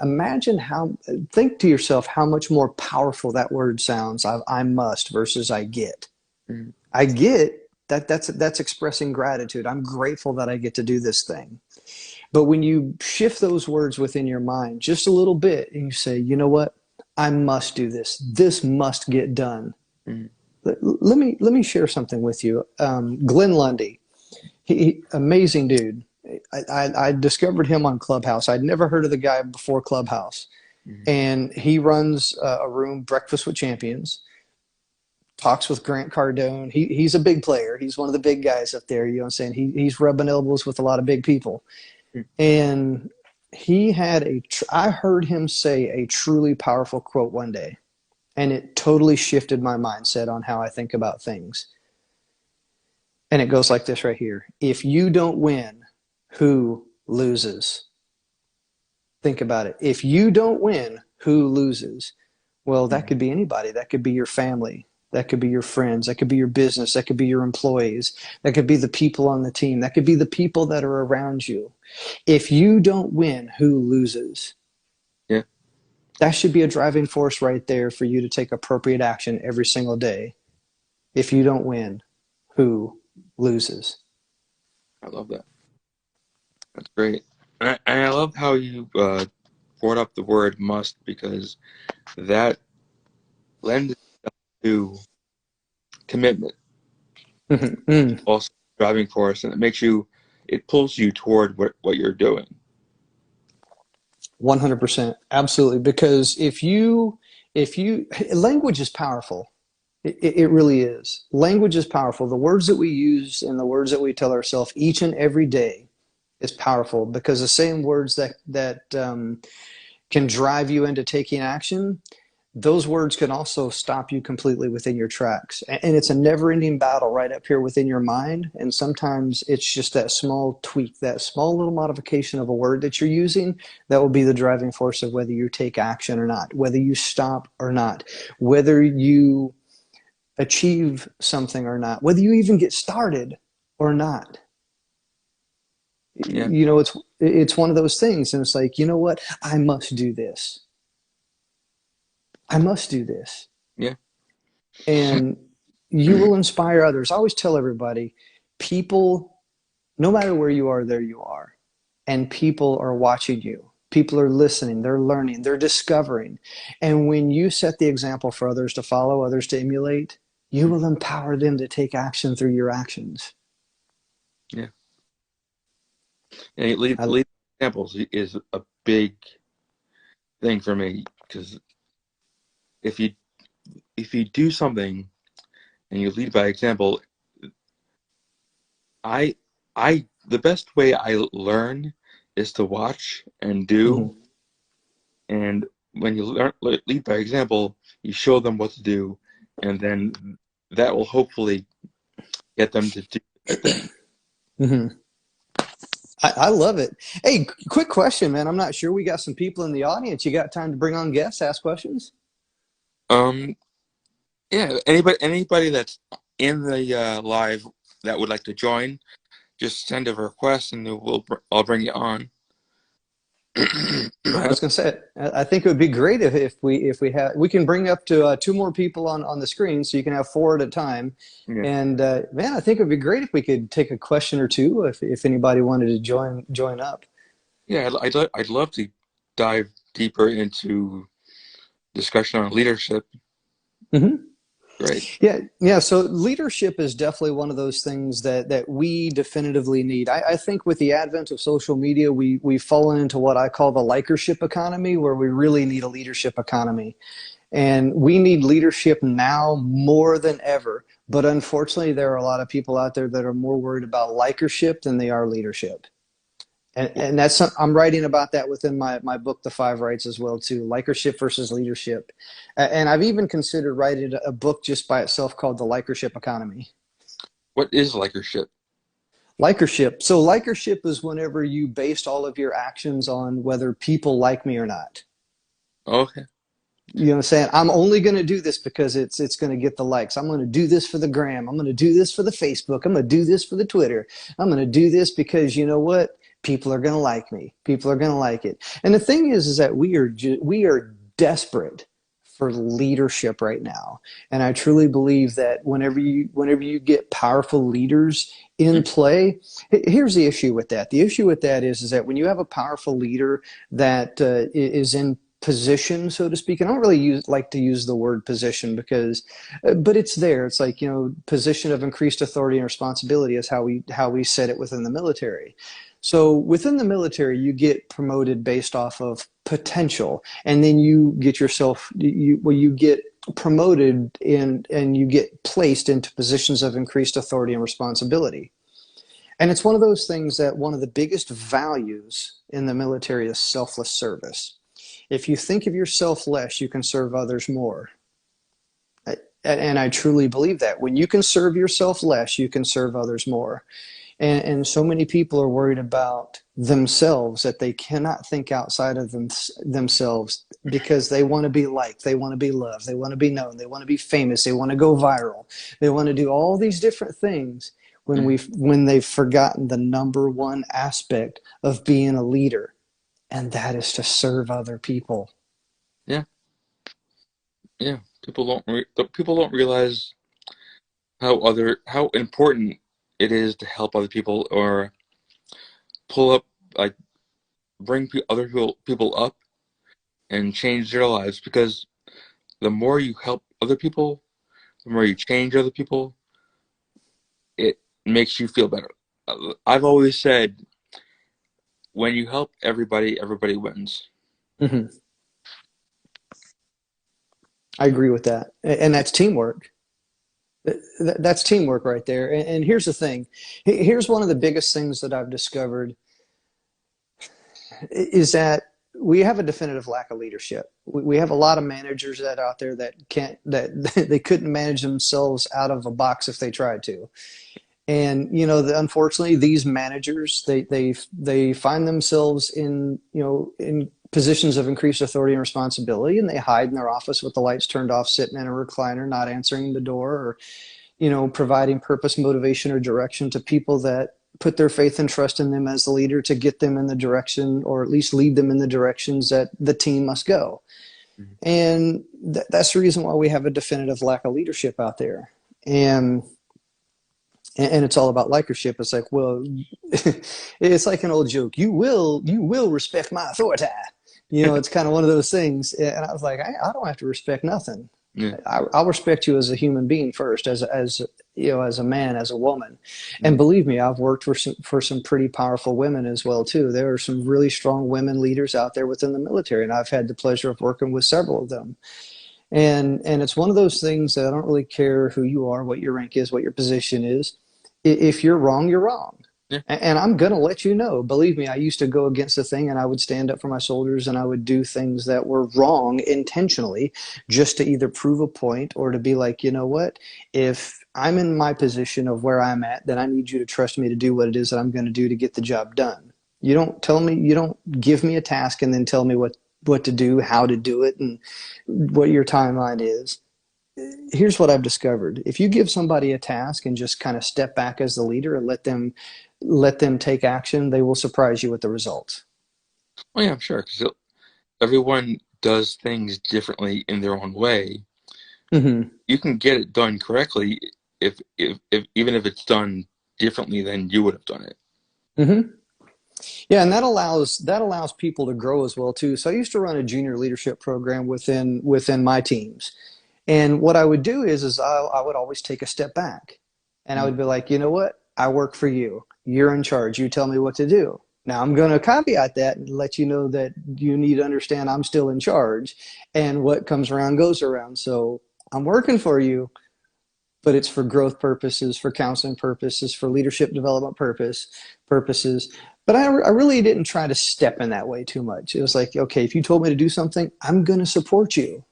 Think to yourself how much more powerful that word sounds. I must versus I get. Mm-hmm. I get. That's expressing gratitude. I'm grateful that I get to do this thing. But when you shift those words within your mind just a little bit and you say, you know what? I must do this. This must get done. Mm-hmm. Let me share something with you. Glenn Lundy, he amazing dude. I discovered him on Clubhouse. I'd never heard of the guy before Clubhouse. Mm-hmm. And he runs a room, Breakfast with Champions. Talks with Grant Cardone. He's a big player. He's one of the big guys up there. You know what I'm saying? He's rubbing elbows with a lot of big people. And he had I heard him say a truly powerful quote one day. And it totally shifted my mindset on how I think about things. And it goes like this right here. If you don't win, who loses? Think about it. If you don't win, who loses? Well, that could be anybody. That could be your family. That could be your friends. That could be your business. That could be your employees. That could be the people on the team. That could be the people that are around you. If you don't win, who loses? Yeah. That should be a driving force right there for you to take appropriate action every single day. If you don't win, who loses? I love that. That's great. And I love how you brought up the word must because that lends to commitment. Mm-hmm. Also driving force, and it pulls you toward what you're doing. 100%. Absolutely. Because if you language is powerful. It really is. Language is powerful. The words that we use and the words that we tell ourselves each and every day is powerful because the same words that can drive you into taking action, those words can also stop you completely within your tracks. And it's a never-ending battle right up here within your mind. And sometimes it's just that small tweak, that small little modification of a word that you're using that will be the driving force of whether you take action or not, whether you stop or not, whether you achieve something or not, whether you even get started or not. Yeah. You know, it's one of those things. And it's like, you know what? I must do this. I must do this. Yeah. And you will inspire others. I always tell everybody, people, no matter where you are, there you are. And people are watching you. People are listening, they're learning, they're discovering. And when you set the example for others to follow, others to emulate, you will empower them to take action through your actions. Yeah. And I, lead examples is a big thing for me, because if you do something and you lead by example, I the best way I learn is to watch and do. mhm. And when you lead by example, you show them what to do, and then that will hopefully get them to do that thing. Mhm. I love it. Hey, quick question, man. I'm not sure. We got some people in the audience. You got time to bring on guests, ask questions? Um, yeah. Anybody that's in the live that would like to join, just send a request, and I'll bring you on. I was going to say, I think it would be great we can bring up to two more people on the screen, so you can have four at a time. Yeah. And man, I think it would be great if we could take a question or two if anybody wanted to join up. Yeah, I'd love to dive deeper into discussion on leadership. Hmm. Right. Yeah. So leadership is definitely one of those things that we definitively need. I think with the advent of social media, we've fallen into what I call the likership economy, where we really need a leadership economy. And we need leadership now more than ever. But unfortunately, there are a lot of people out there that are more worried about likership than they are leadership. And that's, I'm writing about that within my book, The Five Rights, as well too, likership versus leadership. And I've even considered writing a book just by itself called The Likership Economy. What is likership? Likership. So likership is whenever you based all of your actions on whether people like me or not. Okay. You know what I'm saying? I'm only going to do this because it's going to get the likes. I'm going to do this for the gram. I'm going to do this for the Facebook. I'm going to do this for the Twitter. I'm going to do this because you know what? People are going to like me. People are going to like it. And the thing is that we are desperate for leadership right now. And I truly believe that whenever you get powerful leaders in play, here's the issue with that. The issue with that is that when you have a powerful leader that is in position, so to speak. And I don't really like to use the word position because, but it's there. It's like, position of increased authority and responsibility is how we set it within the military. So within the military, you get promoted based off of potential, and then you get you get promoted and you get placed into positions of increased authority and responsibility. And it's one of those things that one of the biggest values in the military is selfless service. If you think of yourself less, you can serve others more. And I truly believe that. When you can serve yourself less, you can serve others more. And so many people are worried about themselves that they cannot think outside of themselves because they want to be liked, they want to be loved, they want to be known, they want to be famous, they want to go viral, they want to do all these different things when they've forgotten the number one aspect of being a leader, and that is to serve other people. Yeah. Yeah. People don't realize how important it is to help other people, or pull up, like, bring other people up and change their lives, because the more you help other people, the more you change other people, it makes you feel better. I've always said, when you help everybody, everybody wins. Mm-hmm. I agree with that. And that's teamwork. That's teamwork right there. And here's the thing. Here's one of the biggest things that I've discovered is that we have a definitive lack of leadership. We have a lot of managers that out there that they couldn't manage themselves out of a box if they tried to. And unfortunately, these managers they find themselves in positions of increased authority and responsibility, and they hide in their office with the lights turned off, sitting in a recliner, not answering the door, or providing purpose, motivation, or direction to people that put their faith and trust in them as the leader to get them in the direction, or at least lead them in the directions that the team must go. Mhm. And that's the reason why we have a definitive lack of leadership out there. And and it's all about likership. It's like, well, it's like an old joke. You will respect my authority. It's kind of one of those things. And I was like, I don't have to respect nothing. Yeah. I'll respect you as a human being first, as a man, as a woman. And Mm. believe me, I've worked for some pretty powerful women as well too. There are some really strong women leaders out there within the military, and I've had the pleasure of working with several of them. And it's one of those things that I don't really care who you are, what your rank is, what your position is. If you're wrong, you're wrong. Yeah. And I'm going to let you know. Believe me, I used to go against the thing and I would stand up for my soldiers and I would do things that were wrong intentionally just to either prove a point or to be like, you know what? If I'm in my position of where I'm at, then I need you to trust me to do what it is that I'm going to do to get the job done. You don't give me a task and then tell me what to do, how to do it, and what your timeline is. Here's what I've discovered. If you give somebody a task and just kind of step back as the leader and let them take action, they will surprise you with the results. Oh yeah, I'm sure, because everyone does things differently in their own way. Mm-hmm. You can get it done correctly if even if it's done differently than you would have done it. Mm-hmm. Yeah, and that allows people to grow as well too. So I used to run a junior leadership program within my teams. And what I would do is I would always take a step back and I Mm. would be like, you know what? I work for you. You're in charge. You tell me what to do. Now I'm going to caveat that and let you know that you need to understand I'm still in charge and what comes around goes around. So I'm working for you, but it's for growth purposes, for counseling purposes, for leadership development purposes. But I really didn't try to step in that way too much. It was like, okay, if you told me to do something, I'm going to support you.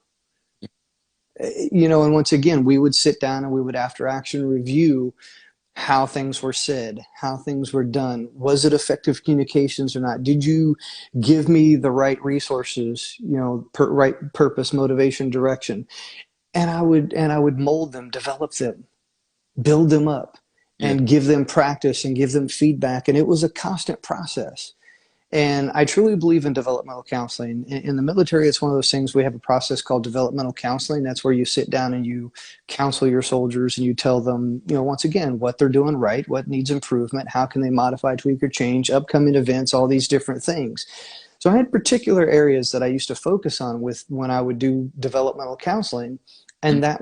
And once again, we would sit down and we would after action review how things were said, how things were done. Was it effective communications or not? Did you give me the right resources, right purpose, motivation, direction? And I would mold them, develop them, build them up, Yeah. and give them practice and give them feedback. And it was a constant process. And I truly believe in developmental counseling. In the military, it's one of those things. We have a process called developmental counseling. That's where you sit down and you counsel your soldiers and you tell them, once again, what they're doing right, what needs improvement, how can they modify, tweak, or change, upcoming events, all these different things. So I had particular areas that I used to focus on with when I would do developmental counseling, Mm. and that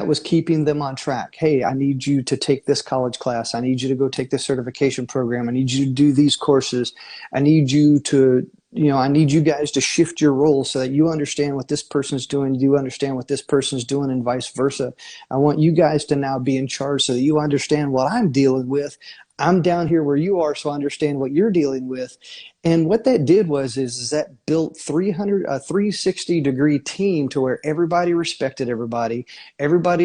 was keeping them on track. Hey, I need you to take this college class. I need you to go take this certification program. I need you to do these courses. I need you to, I need you guys to shift your roles so that you understand what this person's doing, you understand what this person's doing, and vice versa. I want you guys to now be in charge so that you understand what I'm dealing with. I'm down here where you are, so I understand what you're dealing with. And what that did is that built a 360-degree team to where everybody respected everybody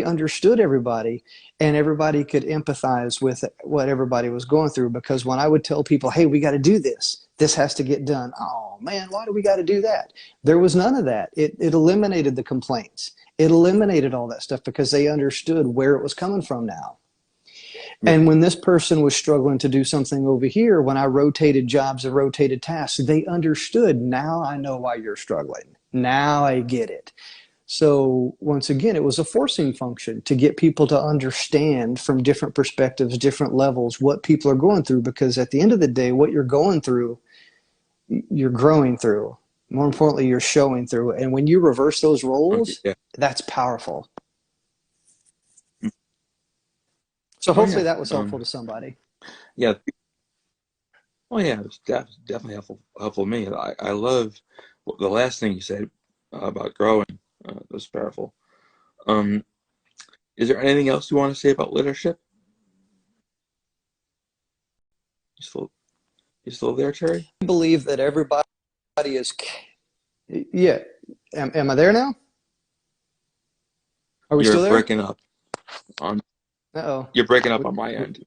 understood everybody, and everybody could empathize with what everybody was going through. Because when I would tell people, hey, we got to do this, this has to get done. Oh man, why do we got to do that? There was none of that. It eliminated the complaints. It eliminated all that stuff because they understood where it was coming from now. Yeah. And when this person was struggling to do something over here, when I rotated jobs and rotated tasks, they understood. Now I know why you're struggling. Now I get it. So once again, it was a forcing function to get people to understand from different perspectives, different levels, what people are going through. Because at the end of the day, what you're going through, you're growing through. More importantly, you're showing through. And when you reverse those Okay. roles, Yeah. that's powerful. Mm. So Oh yeah. hopefully that was helpful to somebody. Yeah. Oh yeah. It was definitely helpful to me. I love the last thing you said about growing. That was powerful. Um, is there anything else you want to say about leadership? You still you still there, Terry? I believe that everybody is, yeah. Am I there now? Are we You're still there? breaking up on Uh-oh. you're breaking up on my end.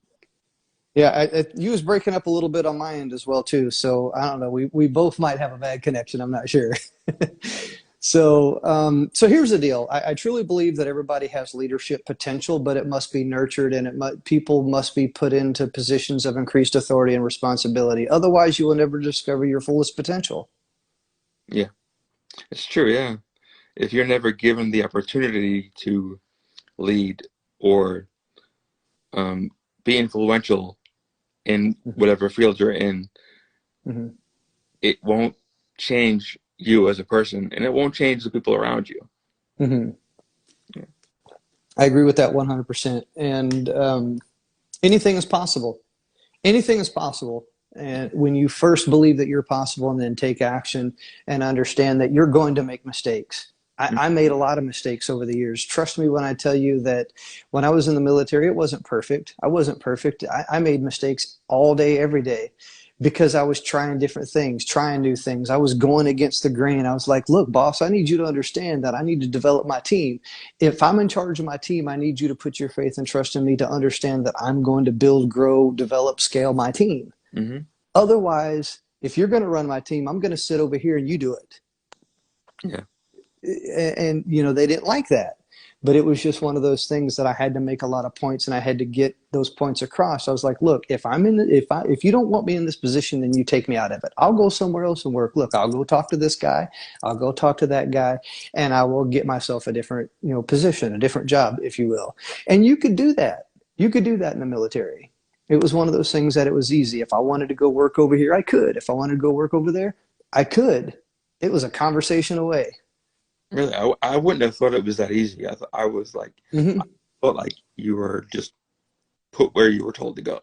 Yeah, you was breaking up a little bit on my end as well too. So I don't know. We both might have a bad connection. I'm not sure. So here's the deal. I truly believe that everybody has leadership potential, but it must be nurtured, and people must be put into positions of increased authority and responsibility. Otherwise, you will never discover your fullest potential. Yeah, it's true. Yeah, if you're never given the opportunity to lead or be influential in whatever field you're in, Mm-hmm. it won't change you as a person, and it won't change the people around you. Mm-hmm. Yeah. I agree with that 100%. And anything is possible. Anything is possible. And when you first believe that you're possible and then take action and understand that you're going to make mistakes. I made a lot of mistakes over the years. Trust me when I tell you that when I was in the military, it wasn't perfect. I wasn't perfect. I made mistakes all day, every day, because I was trying different things, trying new things. I was going against the grain. I was like, look, boss, I need you to understand that I need to develop my team. If I'm in charge of my team, I need you to put your faith and trust in me to understand that I'm going to build, grow, develop, scale my team. Mm-hmm. Otherwise, if you're going to run my team, I'm going to sit over here and you do it. Yeah. And they didn't like that, but it was just one of those things that I had to make a lot of points and I had to get those points across. I was like, look, if you don't want me in this position, then you take me out of it. I'll go somewhere else and work. Look, I'll go talk to this guy. I'll go talk to that guy, and I will get myself a different, position, a different job, if you will. And you could do that. You could do that in the military. It was one of those things that it was easy. If I wanted to go work over here, I could. If I wanted to go work over there, I could. It was a conversation away. Really, I wouldn't have thought it was that easy. I was like, Mm-hmm. I felt like you were just put where you were told to go.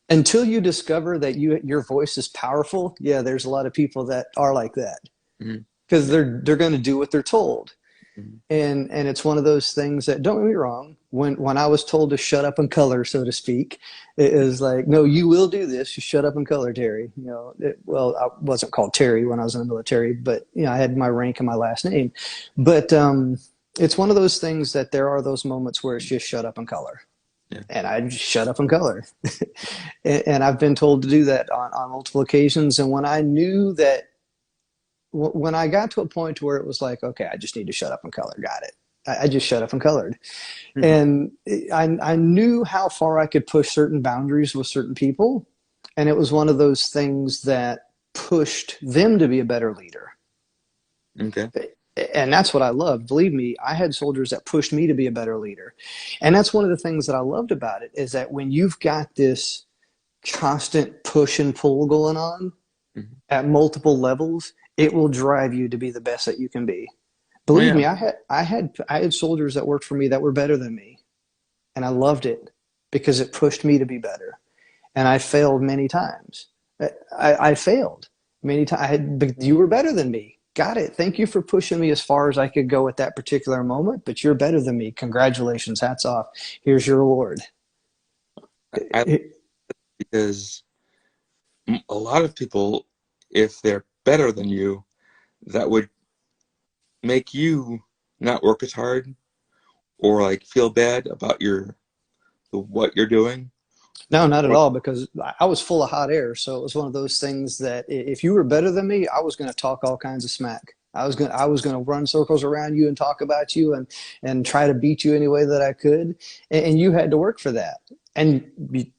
Until you discover that your voice is powerful, yeah, there's a lot of people that are like that because Mm-hmm. they're going to do what they're told. Mm-hmm. And it's one of those things that, don't get me wrong, when I was told to shut up and color, so to speak, it was like, no, you will do this. You shut up and color, Terry. Well, I wasn't called Terry when I was in the military, but I had my rank and my last name. But it's one of those things that there are those moments where it's just shut up and color. Yeah. And I just shut up and color. And I've been told to do that on multiple occasions. And when I knew that, when I got to a point where it was like, okay, I just need to shut up and color, got it. I just shut up and colored. Mm-hmm. And I knew how far I could push certain boundaries with certain people. And it was one of those things that pushed them to be a better leader. Okay. And that's what I loved. Believe me, I had soldiers that pushed me to be a better leader. And that's one of the things that I loved about it, is that when you've got this constant push and pull going on at multiple levels, it will drive you to be the best that you can be. Believe me, I had soldiers that worked for me that were better than me, and I loved it because it pushed me to be better. And I failed many times. I failed many times. But you were better than me. Got it. Thank you for pushing me as far as I could go at that particular moment. But you're better than me. Congratulations. Hats off. Here's your reward. Because a lot of people, if they're better than you, that would make you not work as hard or like feel bad about what you're doing. No, not at all, because I was full of hot air. So it was one of those things that if you were better than me, I was going to talk all kinds of smack. I was going to run circles around you and talk about you and try to beat you any way that I could. And you had to work for that. And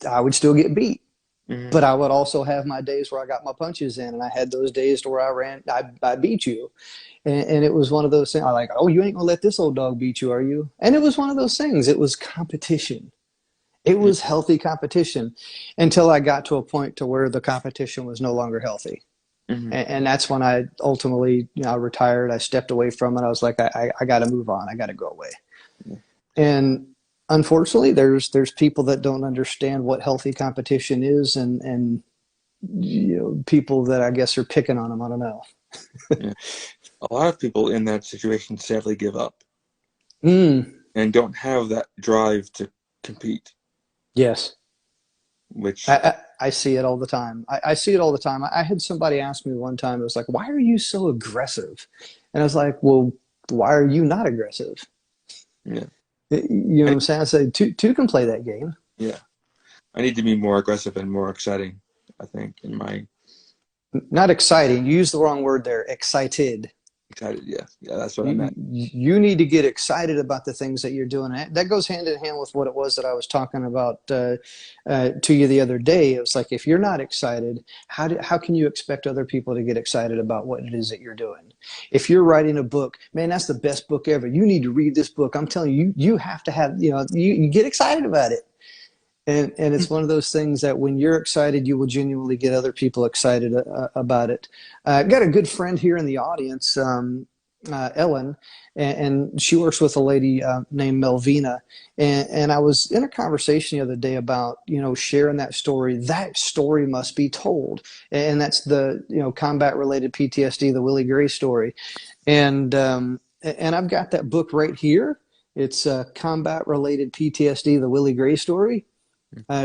I would still get beat. Mm-hmm. But I would also have my days where I got my punches in, and I had those days to where I beat you. And it was one of those things. I like, oh, you ain't going to let this old dog beat you, are you? And it was one of those things. It was competition. It was healthy competition until I got to a point to where the competition was no longer healthy. Mm-hmm. And that's when I ultimately, retired. I stepped away from it. I was like, I got to move on. I got to go away. Mm-hmm. And unfortunately, there's people that don't understand what healthy competition is, and people that I guess are picking on them. I don't know. Yeah. A lot of people in that situation sadly give up and don't have that drive to compete. Yes. Which I see it all the time. I see it all the time. I had somebody ask me one time, it was like, why are you so aggressive? And I was like, well, why are you not aggressive? Yeah. You know what I'm saying? I said, two can play that game. Yeah. I need to be more aggressive and more exciting, I think, in my... Not exciting. You used the wrong word there. Excited. Excited, yeah. Yeah, that's what I meant. You need to get excited about the things that you're doing. That goes hand in hand with what it was that I was talking about to you the other day. It was like, if you're not excited, how can you expect other people to get excited about what it is that you're doing? If you're writing a book, man, that's the best book ever. You need to read this book. I'm telling you, you have to have, you get excited about it. And it's one of those things that when you're excited, you will genuinely get other people excited about it. I've got a good friend here in the audience, Ellen, and she works with a lady named Melvina. And I was in a conversation the other day about, sharing that story. That story must be told. And that's the, combat related PTSD, the Willy Gray story. And I've got that book right here. It's Combat Related PTSD, the Willy Gray story.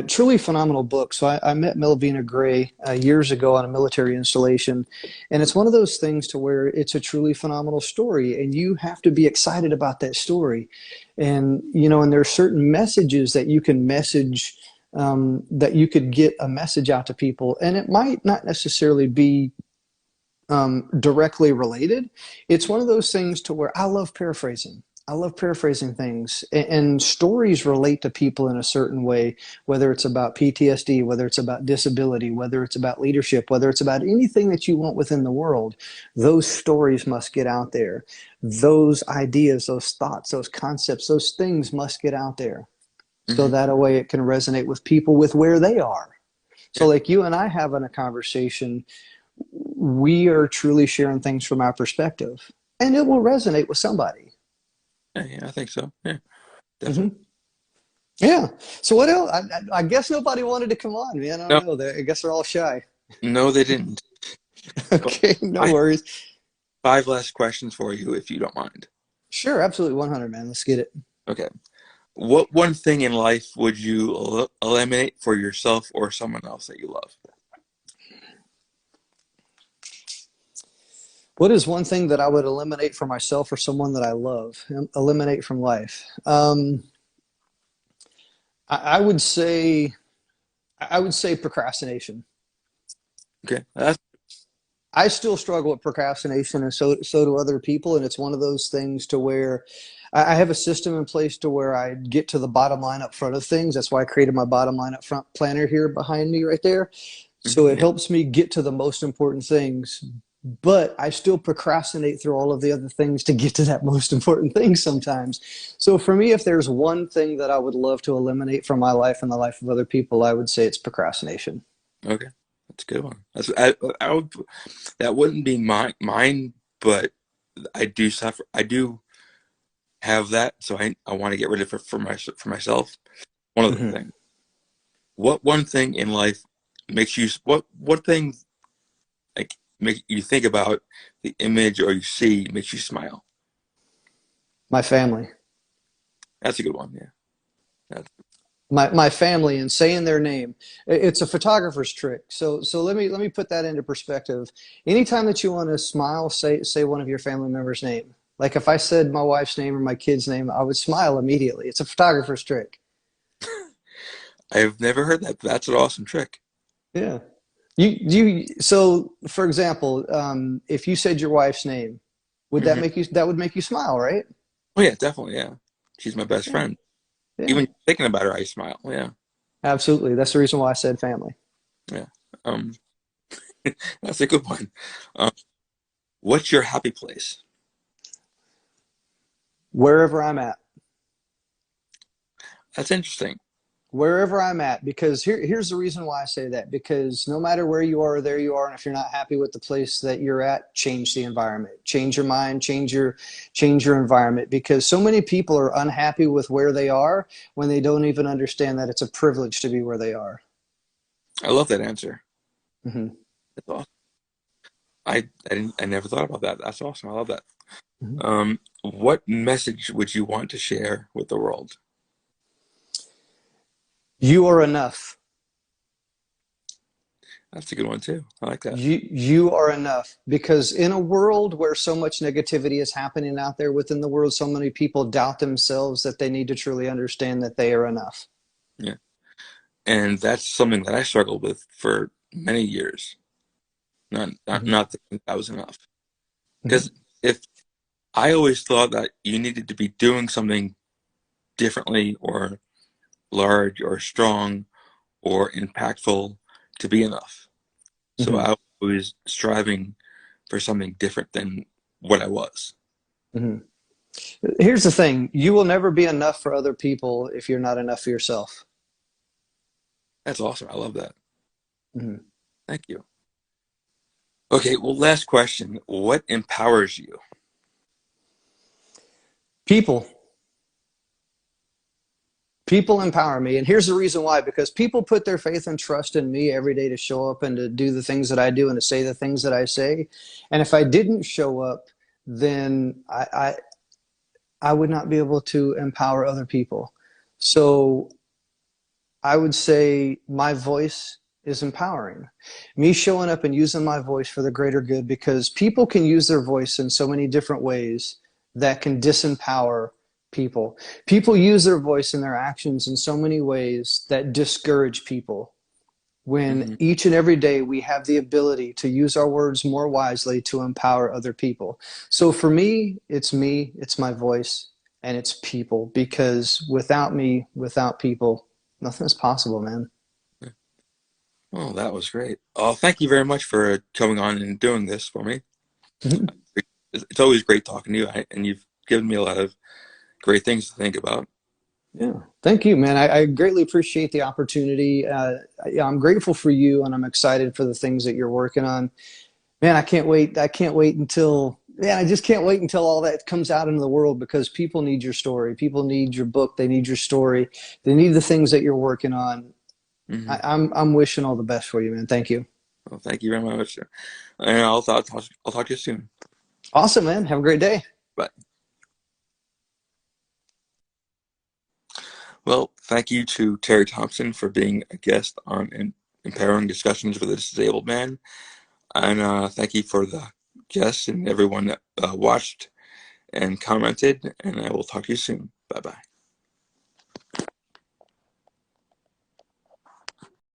Truly phenomenal book. So I met Melvina Gray years ago on a military installation, and it's one of those things to where it's a truly phenomenal story, and you have to be excited about that story. And and there are certain messages that you can message, that you could get a message out to people, and it might not necessarily be directly related. It's one of those things to where I love paraphrasing. I love paraphrasing things, and stories relate to people in a certain way, whether it's about PTSD, whether it's about disability, whether it's about leadership, whether it's about anything that you want within the world. Those stories must get out there. Those ideas, those thoughts, those concepts, those things must get out there. So that way it can resonate with people with where they are. So like you and I having a conversation, we are truly sharing things from our perspective, and it will resonate with somebody. Yeah, I think so. Yeah, definitely. Yeah. So what else? I guess nobody wanted to come on, man. I No, don't know. I guess they're all shy. no, they didn't. Okay, no worries. 5 last questions for you, if you don't mind. Sure, absolutely, 100, man. Let's get it. Okay. What one thing in life would you eliminate for yourself or someone else that you love? What is one thing that I would eliminate for myself or someone that I love? Eliminate from life. I would say, procrastination. Okay. I still struggle with procrastination, and so do other people. And it's one of those things to where I have a system in place to where I get to the bottom line up front of things. That's why I created my bottom line up front planner here behind me right there. So it helps me get to the most important things, but I still procrastinate through all of the other things to get to that most important thing sometimes. So for me, if there's one thing that I would love to eliminate from my life and the life of other people, I would say it's procrastination. Okay. That's a good one. I would, that wouldn't be mine, but I do suffer. I do have that, so I want to get rid of it for myself. One of the things. What one thing in life makes you, what thing like make you think about the image or you see makes you smile? My family. That's a good one. Yeah. My family, and saying their name. It's a photographer's trick. So let me put that into perspective. Anytime that you want to smile, say one of your family members' name. Like if I said my wife's name or my kid's name, I would smile immediately. It's a photographer's trick. I've never heard that, but that's an awesome trick. Yeah. So for example, if you said your wife's name, would that would make you smile, right? Oh yeah, definitely. Yeah. She's my best friend. Yeah. Even thinking about her, I smile. Yeah. Absolutely. That's the reason why I said family. Yeah. That's a good one. What's your happy place? Wherever I'm at. That's interesting. Wherever I'm at, because here's the reason why I say that, because no matter where you are, there you are, and if you're not happy with the place that you're at, change the environment, change your mind, change your environment, because so many people are unhappy with where they are when they don't even understand that it's a privilege to be where they are. I love that answer. Mm-hmm. That's awesome. I never thought about that. That's awesome. I love that. Mm-hmm. What message would you want to share with the world? You are enough. That's a good one too. I like that. You are enough, because in a world where so much negativity is happening out there within the world, so many people doubt themselves, that they need to truly understand that they are enough. Yeah. And that's something that I struggled with for many years. Not thinking that was enough. Because if I always thought that you needed to be doing something differently or large or strong or impactful to be enough. So I was striving for something different than what I was. Here's the thing. You will never be enough for other people if you're not enough for yourself. That's awesome. I love that. Mhm. Thank you. Okay, well, last question. What empowers you? People. People empower me. And here's the reason why, because people put their faith and trust in me every day to show up and to do the things that I do and to say the things that I say. And if I didn't show up, then I would not be able to empower other people. So I would say my voice is empowering. Me showing up and using my voice for the greater good, because people can use their voice in so many different ways that can disempower people. People use their voice and their actions in so many ways that discourage people. When Hmm. each and every day we have the ability to use our words more wisely to empower other people. So for me, it's my voice, and it's people, because without me, without people, nothing's possible, man. Oh, that was great. Oh, thank you very much for coming on and doing this for me. It's always great talking to you, and you've given me a lot of great things to think about. Yeah, thank you, man. I greatly appreciate the opportunity. Yeah, I'm grateful for you, and I'm excited for the things that you're working on. Man, I can't wait. I can't wait until, yeah, I just can't wait until all that comes out into the world, because people need your story. People need your book. They need your story. They need the things that you're working on. Hmm. I'm wishing all the best for you, man. Thank you. Well, thank you very much, and I'll talk to you soon. Awesome, man. Have a great day. Bye. Well, thank you to Terry Thompson for being a guest on Empowering Discussions with a Disabled Man. And thank you for the guests and everyone that watched and commented. And I will talk to you soon. Bye bye.